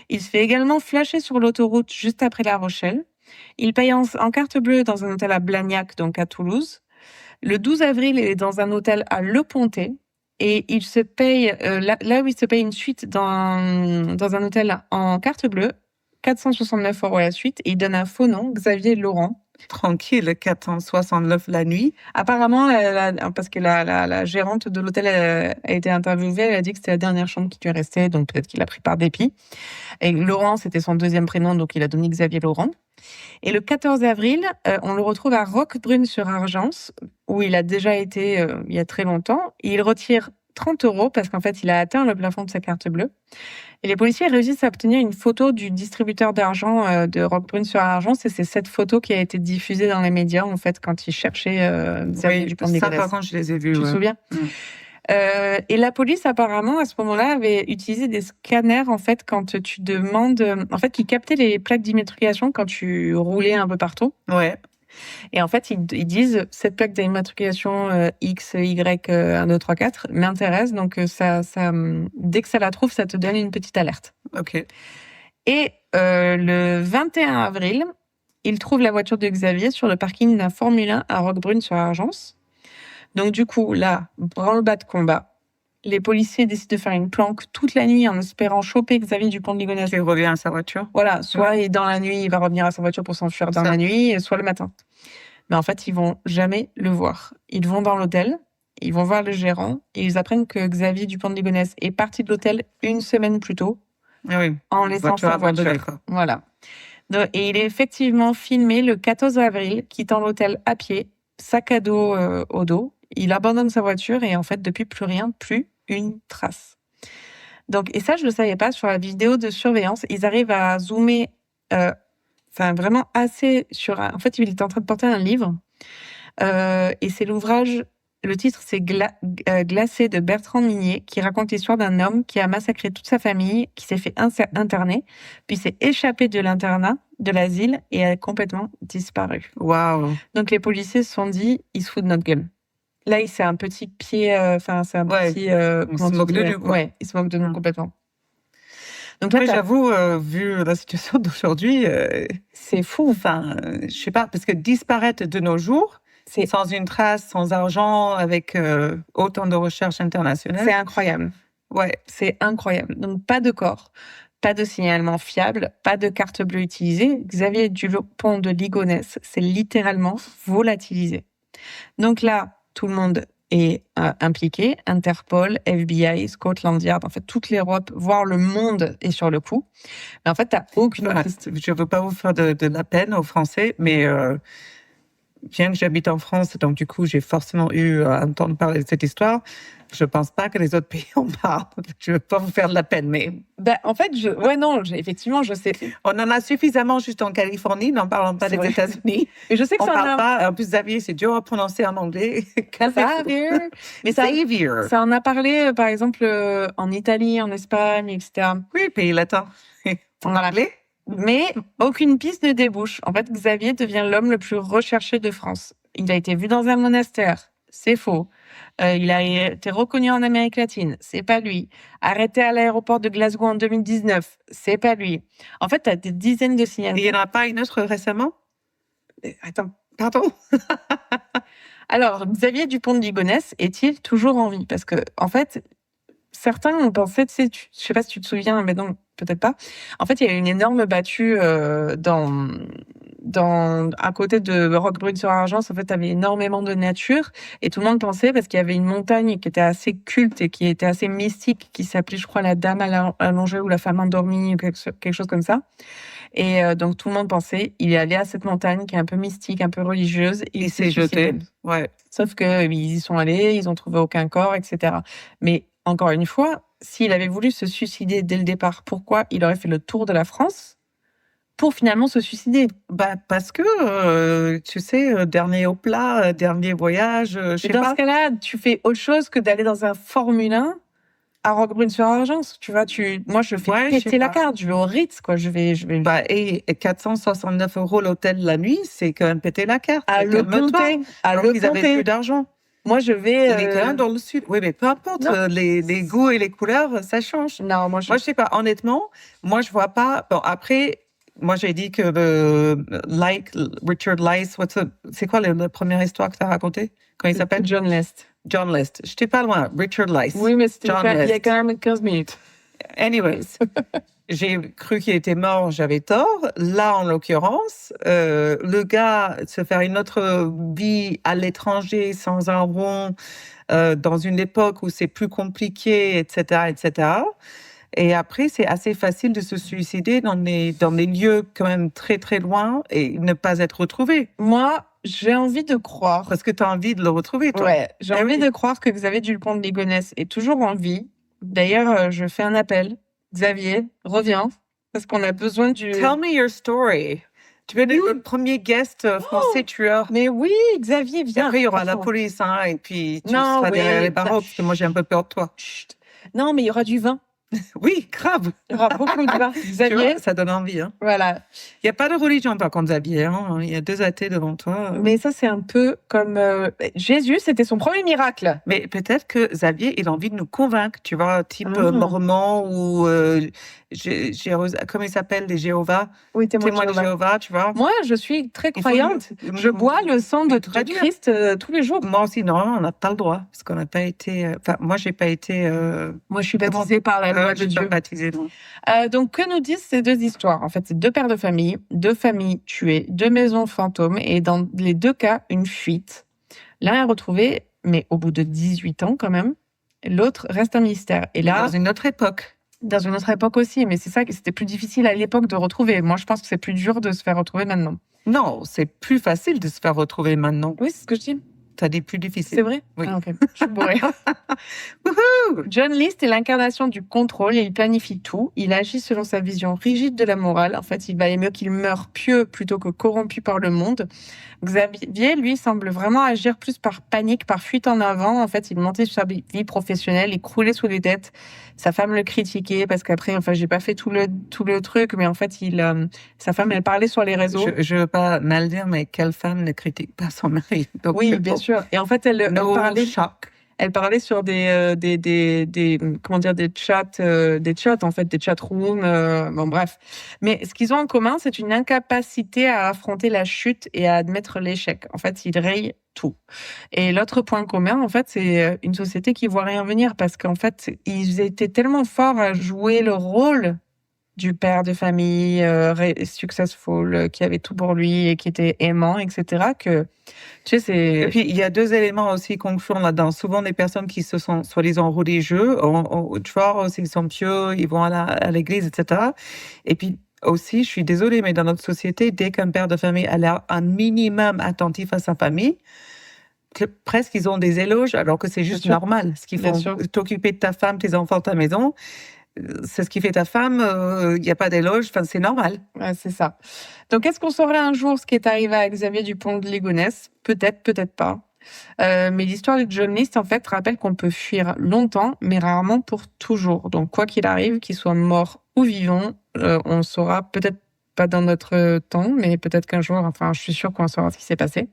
Il se fait également flasher sur l'autoroute juste après La Rochelle. Il paye en carte bleue dans un hôtel à Blagnac, donc à Toulouse. Le 12 avril, il est dans un hôtel à Le Pontet. Et il se paye, là où il se paye une suite dans un hôtel en carte bleue, 469 € la suite. Et il donne un faux nom, Xavier Laurent. Tranquille, 469 la nuit. Apparemment, parce que la gérante de l'hôtel a été interviewée, elle a dit que c'était la dernière chambre qui lui restait, donc peut-être qu'il a pris par dépit. Et Laurent, c'était son deuxième prénom, donc il a donné Xavier Laurent. Et le 14 avril, on le retrouve à Roquebrune-sur-Argens, où il a déjà été il y a très longtemps. Et il retire 30 € parce qu'en fait, il a atteint le plafond de sa carte bleue. Et les policiers réussissent à obtenir une photo du distributeur d'argent de Roquebrune-sur-Argens. Et c'est cette photo qui a été diffusée dans les médias, en fait, quand ils cherchaient Xavier Dupont de Ligonnès. Ça, par contre, je les ai vus. Tu te souviens? Et la police, apparemment, à ce moment-là, avait utilisé des scanners, en fait, quand tu demandes... En fait, qui captaient les plaques d'immatriculation quand tu roulais un peu partout. Ouais. Et en fait, ils disent, cette plaque d'immatriculation X, Y, 1, 2, 3, 4 m'intéresse. Donc, dès que ça la trouve, ça te donne une petite alerte. OK. Et le 21 avril, il trouve la voiture de Xavier sur le parking d'un Formule 1 à Roquebrune-sur-Argens. Donc, du coup, là, branle-bas de combat. Les policiers décident de faire une planque toute la nuit en espérant choper Xavier Dupont de Ligonnès. Il revient à sa voiture. Voilà, soit dans la nuit, il va revenir à sa voiture pour s'enfuir dans la nuit, soit le matin. Mais en fait, ils vont jamais le voir. Ils vont dans l'hôtel, ils vont voir le gérant, et ils apprennent que Xavier Dupont de Ligonnès est parti de l'hôtel une semaine plus tôt, en laissant sa voiture. Voilà. Donc, et il est effectivement filmé le 14 avril, quittant l'hôtel à pied, sac à dos au dos. Il abandonne sa voiture et en fait, depuis, plus rien, plus une trace. Donc, et ça, je ne le savais pas, sur la vidéo de surveillance, ils arrivent à zoomer, vraiment assez sur... En fait, il est en train de porter un livre, et c'est l'ouvrage, le titre, c'est Glacé de Bertrand Minier, qui raconte l'histoire d'un homme qui a massacré toute sa famille, qui s'est fait interner, puis s'est échappé de l'internat, de l'asile, et a complètement disparu. Waouh. Donc, les policiers se sont dit, il se fout de notre gueule. Là, c'est un petit pied, c'est un petit... il se moque de nous, quoi. Ouais, il se moque de nous complètement. Donc là, j'avoue, vu la situation d'aujourd'hui, c'est fou. Enfin, je sais pas, parce que disparaître de nos jours, sans une trace, sans argent, avec autant de recherches internationales. C'est incroyable. Ouais. C'est incroyable. Donc, pas de corps, pas de signalement fiable, pas de carte bleue utilisée. Xavier Dupont de Ligonnès, c'est littéralement volatilisé. Donc là, tout le monde est impliqué. Interpol, FBI, Scotland Yard, en fait, toute l'Europe, voire le monde est sur le coup. Mais en fait, t'as aucune piste. Je veux pas vous faire de la peine aux Français, mais bien que j'habite en France, donc du coup, j'ai forcément eu à entendre parler de cette histoire. Je pense pas que les autres pays en parlent. Je veux pas vous faire de la peine, mais En fait, effectivement, je sais. on en a suffisamment juste en Californie, n'en parlons pas C'est des vrai. États-Unis. Et je sais que On ça en parle a. pas. En plus, Xavier, c'est dur à prononcer en anglais. Xavier. Mais Xavier. ça en a parlé, par exemple, en Italie, en Espagne, etc. Oui, pays latin. En anglais. Mais aucune piste ne débouche. En fait, Xavier devient l'homme le plus recherché de France. Il a été vu dans un monastère. C'est faux. Il a été reconnu en Amérique latine. C'est pas lui. Arrêté à l'aéroport de Glasgow en 2019. C'est pas lui. En fait, tu as des dizaines de Il signalements. n'y en a pas une autre récemment? Attends. Pardon? Alors, Xavier Dupont de Ligonnès est-il toujours en vie? Parce que, en fait, certains ont pensé, je sais pas si tu te souviens, mais non, peut-être pas. En fait, il y a eu une énorme battue à côté de Roquebrune-sur-Argence. En fait, il y avait énormément de nature et tout le monde pensait, parce qu'il y avait une montagne qui était assez culte et qui était assez mystique, qui s'appelait, je crois, la Dame allongée ou la Femme endormie ou quelque chose comme ça. Et donc, tout le monde pensait, il est allé à cette montagne qui est un peu mystique, un peu religieuse. Et Il s'est jeté. Ouais. Sauf que ils y sont allés, ils ont trouvé aucun corps, etc. Mais encore une fois, s'il avait voulu se suicider dès le départ, pourquoi il aurait fait le tour de la France pour finalement se suicider? Parce que, tu sais, dernier au plat, dernier voyage, je sais Et dans pas. ce cas-là, tu fais autre chose que d'aller dans un Formule 1 à Roquebrune-sur-Argence. Tu vois, moi, je fais Ouais, je sais péter la pas. carte. Je vais au Ritz, quoi. Je vais Et 469 € l'hôtel la nuit, c'est quand même péter la carte. à Le Calme-toi. Pontet. À Donc, Le ils avaient Pontet. plus d'argent. Moi, je vais. Il est quand même dans le sud. Oui, mais peu importe, Non. les goûts et les couleurs, ça change. Non, moi, Moi, je sais pas, honnêtement, moi, je vois pas. Bon, après, moi, j'ai dit que Richard Lice, c'est quoi la première histoire que tu as racontée? Comment il s'appelle? John Lest. John Lest. Je n'étais pas loin. Richard Lice. Oui, mais c'était John il y a Lest. quand même 15 minutes. Anyways, j'ai cru qu'il était mort, j'avais tort. Là, en l'occurrence, le gars se faire une autre vie à l'étranger sans un rond, dans une époque où c'est plus compliqué, etc., etc. Et après, c'est assez facile de se suicider dans des lieux quand même très, très loin et ne pas être retrouvé. Moi, j'ai envie de croire. Parce que tu as envie de le retrouver, toi. Ouais, j'ai Eh envie oui. de croire que Xavier Dupont de Ligonnès est toujours en vie. D'ailleurs, je fais un appel. Xavier, reviens, parce qu'on a besoin du... Tell me your story. Tu es le premier guest français tueur. Mais oui, Xavier, Et viens. après, il y aura la Franchement. police, hein, et puis tu Non, seras derrière oui, les barreaux, parce que moi, j'ai un peu peur de toi. Chut. Non, mais il y aura du vin. Oui, grave. Il y aura beaucoup de vin. Tu Xavier, vois, ça donne envie. Hein. voilà. Il n'y a pas de religion, par contre, Xavier. Hein. Il y a 2 athées devant toi. Mais ça, c'est un peu comme... Jésus, c'était son premier miracle. Mais peut-être que Xavier, il a envie de nous convaincre, tu vois, type Ah. mormon ou... comment ils s'appellent, les Jéhovah? Oui, Témoins de Jéhovah, tu vois. Moi, je suis très Il faut croyante. nous- Je bois le sang de Très bien. Christ tous les jours. Moi aussi, non, on n'a pas le droit, parce qu'on n'a pas été... Enfin, moi, j'ai pas été... Moi, je suis baptisée par la loi je de suis pas Dieu. baptisée, non. Donc, que nous disent ces deux histoires? En fait, c'est 2 pères de famille, 2 familles tuées, 2 maisons fantômes, et dans les 2 cas, une fuite. L'un est retrouvé, mais au bout de 18 ans quand même. L'autre reste un mystère. Et là, Dans une autre époque. dans une autre époque aussi, mais c'est ça que c'était plus difficile à l'époque de retrouver. Moi, je pense que c'est plus dur de se faire retrouver maintenant. Non, c'est plus facile de se faire retrouver maintenant. Oui, c'est ce que je dis. T'as des plus difficiles. C'est vrai? Oui. Ah, ok. Je suis bourrée. Wouhou! John List est l'incarnation du contrôle et il planifie tout. Il agit selon sa vision rigide de la morale. En fait, il valait mieux qu'il meure pieux plutôt que corrompu par le monde. Xavier, lui, semble vraiment agir plus par panique, par fuite en avant. En fait, il montait sur sa vie professionnelle, il croulait sous les dettes. Sa femme le critiquait parce qu'après, enfin, j'ai pas fait tout le truc, mais en fait, sa femme, elle parlait sur les réseaux. Je veux pas mal dire, mais quelle femme ne critique pas son mari? Donc, Oui, bien sûr. Et en fait, elle No parlait. shock. Elle parlait sur des comment dire, des chats en fait, des chat rooms, bon bref. Mais ce qu'ils ont en commun, c'est une incapacité à affronter la chute et à admettre l'échec. En fait, ils rayent tout. Et l'autre point commun, en fait, c'est une société qui voit rien venir parce qu'en fait, ils étaient tellement forts à jouer le rôle du père de famille successful qui avait tout pour lui et qui était aimant, etc. Que tu sais, Et c'est puis, il y a deux éléments aussi qu'on joue là-dedans. Souvent, des personnes qui se sont soi-disant religieux, tu vois, ils sont pieux, ils vont à l'église, etc. Et puis, aussi, je suis désolée, mais dans notre société, dès qu'un père de famille a l'air un minimum attentif à sa famille, presque ils ont des éloges, alors que c'est juste sûr. normal. Ce qu'il Bien faut sûr. t'occuper de ta femme, tes enfants, ta maison, c'est ce qui fait ta femme, il n'y a pas d'éloge, enfin, c'est normal. Ouais, c'est ça. Donc, est-ce qu'on saurait un jour ce qui est arrivé à Xavier Dupont de Ligonnès? Peut-être, peut-être pas. Mais l'histoire de John List, en fait, rappelle qu'on peut fuir longtemps, mais rarement pour toujours. Donc, quoi qu'il arrive, qu'il soit mort ou vivant, on saura peut-être pas dans notre temps, mais peut-être qu'un jour, enfin, je suis sûre qu'on saura ce qui s'est passé.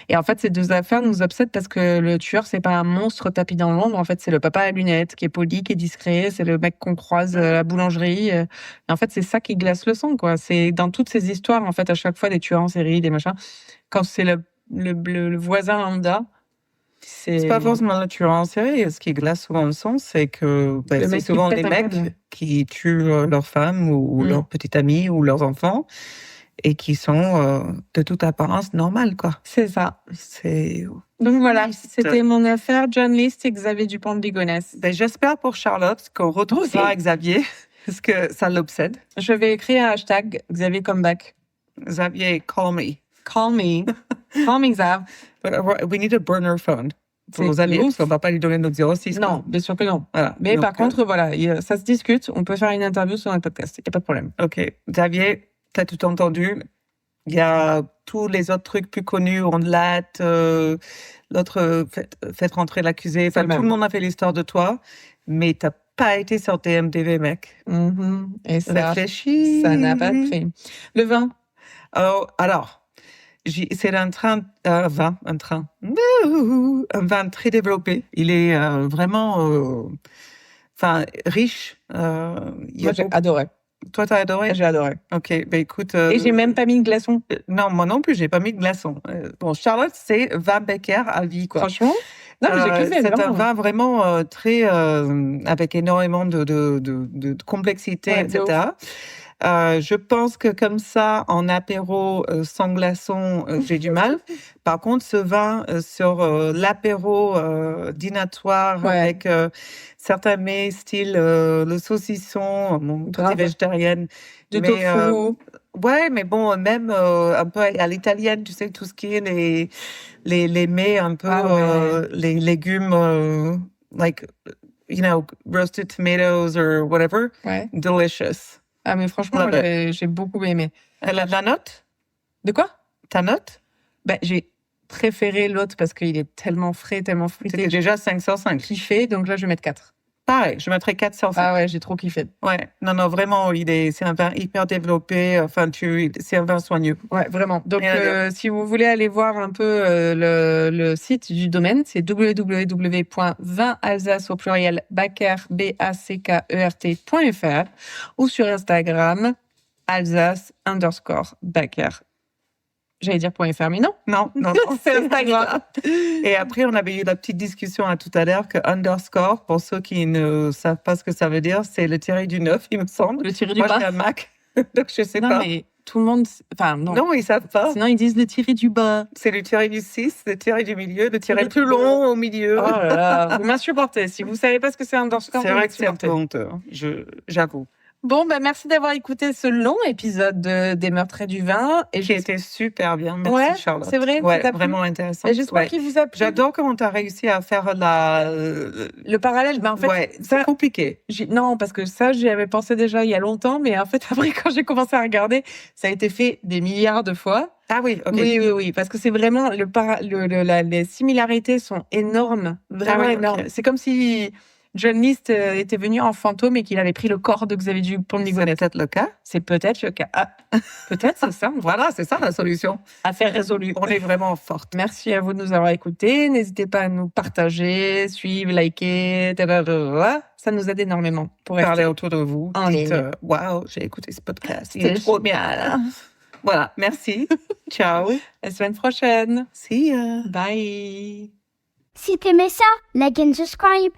Et en fait, ces deux affaires nous obsèdent parce que le tueur, c'est pas un monstre tapis dans l'ombre. En fait, c'est le papa à lunettes qui est poli, qui est discret. C'est le mec qu'on croise à la boulangerie. Et en fait, c'est ça qui glace le sang, quoi. C'est dans toutes ces histoires, en fait, à chaque fois, des tueurs en série, des machins. Quand c'est le voisin lambda, C'est pas forcément le tueur en série. Ce qui glace souvent le sang, c'est que Le c'est mec qui souvent pète des un mecs câble. qui tuent leur femme ou Mm. leur petite amie ou leurs enfants et qui sont de toute apparence normales, quoi. C'est ça. C'est... Donc voilà, List. c'était mon affaire. John List et Xavier Dupont de Ligonnès. Ben, j'espère pour Charlotte qu'on retrouvera Aussi. Xavier, parce que ça l'obsède. Je vais écrire un hashtag Xavier Comeback. Xavier, call me. Call me. Call me, Xav. We need a burner phone pour C'est nos amis, ouf. parce qu'on va pas lui donner notre 06. quoi. Non, bien sûr que non. Voilà. Mais Donc, par contre, voilà, ça se discute. On peut faire une interview sur un podcast. Il n'y a pas de problème. OK. Xavier, t'as tout entendu. Il y a tous les autres trucs plus connus, on latte, l'autre, faites rentrer l'accusé. Enfin, C'est le tout même. le monde a fait l'histoire de toi, mais t'as pas été sur TMDV, mec. Mhm. Et ça, Réfléchis. ça n'a pas de fait. Le vin. Oh, alors, c'est un vin très développé. Il est vraiment, riche. Il y Moi, a j'ai beaucoup- adoré. Toi, t'as adoré? J'ai adoré. Ok, ben écoute. Et j'ai même pas mis de glaçon. Non, moi non plus, j'ai pas mis de glaçon. Bon, Charlotte, c'est vin Becker à vie, quoi. Franchement. Non, mais j'ai kiffé. C'est un vraiment. vin vraiment très avec énormément de complexité, Ouais, de etc. Je pense que comme ça, en apéro sans glaçon, j'ai du mal. Par contre, ce vin sur l'apéro dînatoire Ouais. avec certains mets, style le saucisson, mon Grave. côté végétarienne. Du mais, tofu. Ouais, mais bon, même un peu à l'italienne, tu sais, tout ce qui est les mets un peu, Ah ouais. les légumes, like, roasted tomatoes or whatever. Ouais. Delicious. Ah, mais franchement, Love moi, it. j'ai beaucoup aimé. Elle a la note? De quoi? Ta note? Ben, j'ai préféré l'autre parce qu'il est tellement frais, tellement C'était fruité. J'ai déjà 5 sur 5. kiffé, donc là, je vais mettre 4. Pareil, je mettrais 4 sur 5. Ah ouais, j'ai trop kiffé. Ouais, non, vraiment, c'est un vin hyper développé. C'est un vin soigneux. Ouais, vraiment. Donc, Rien à dire. si vous voulez aller voir un peu le site du domaine, c'est www.vinalsace au pluriel backert.fr ou sur Instagram Alsace_Backer. J'allais dire .fr, mais non. Non, C'est Instagram. Et après, on avait eu la petite discussion tout à l'heure que underscore, pour ceux qui ne savent pas ce que ça veut dire, c'est le tiré du 9, il me semble. Le tiré du Moi, bas. j'ai un Mac, donc je sais Non, pas. mais tout le monde. Enfin, non. Non, ils savent pas. Sinon, ils disent le tiré du bas. C'est le tiré du 6, le tiré du milieu, le tiré Le plus plus long au milieu. Oh là là, vous m'insupportez. Si vous savez pas ce que c'est underscore, C'est vous vrai que c'est un m'insupportez. peu honteux, j'avoue. Bon, ben merci d'avoir écouté ce long épisode des Meurtres et du vin. Et Qui était super bien, merci Ouais, Charlotte. c'est vrai, ça Ouais, t'a plu vraiment intéressant. Et j'espère Ouais. qu'il vous a plu. J'adore comment tu as réussi à faire Le parallèle. Ben en fait, ouais, ça, c'est compliqué. non, parce que ça, j'y avais pensé déjà il y a longtemps, mais en fait, après, quand j'ai commencé à regarder, ça a été fait des milliards de fois. Ah oui, ok. Oui, parce que c'est vraiment les similarités sont énormes, vraiment Ah oui, énormes. ok. C'est comme si John List était venu en fantôme et qu'il avait pris le corps de Xavier Dupont de C'est Ligonnès. peut-être le cas. C'est peut-être le cas. Ah, peut-être, c'est ça. Voilà, c'est ça la solution. Affaire résolue. On est vraiment forte. Merci à vous de nous avoir écoutés. N'hésitez pas à nous partager, suivre, liker. Ça nous aide énormément pour Parlez rester autour de vous. en Dites, ligne. Waouh, j'ai écouté ce podcast. Il C'était est trop bien. Voilà, merci. Ciao. À la semaine prochaine. See ya. Bye. Si t'aimais ça, like and subscribe.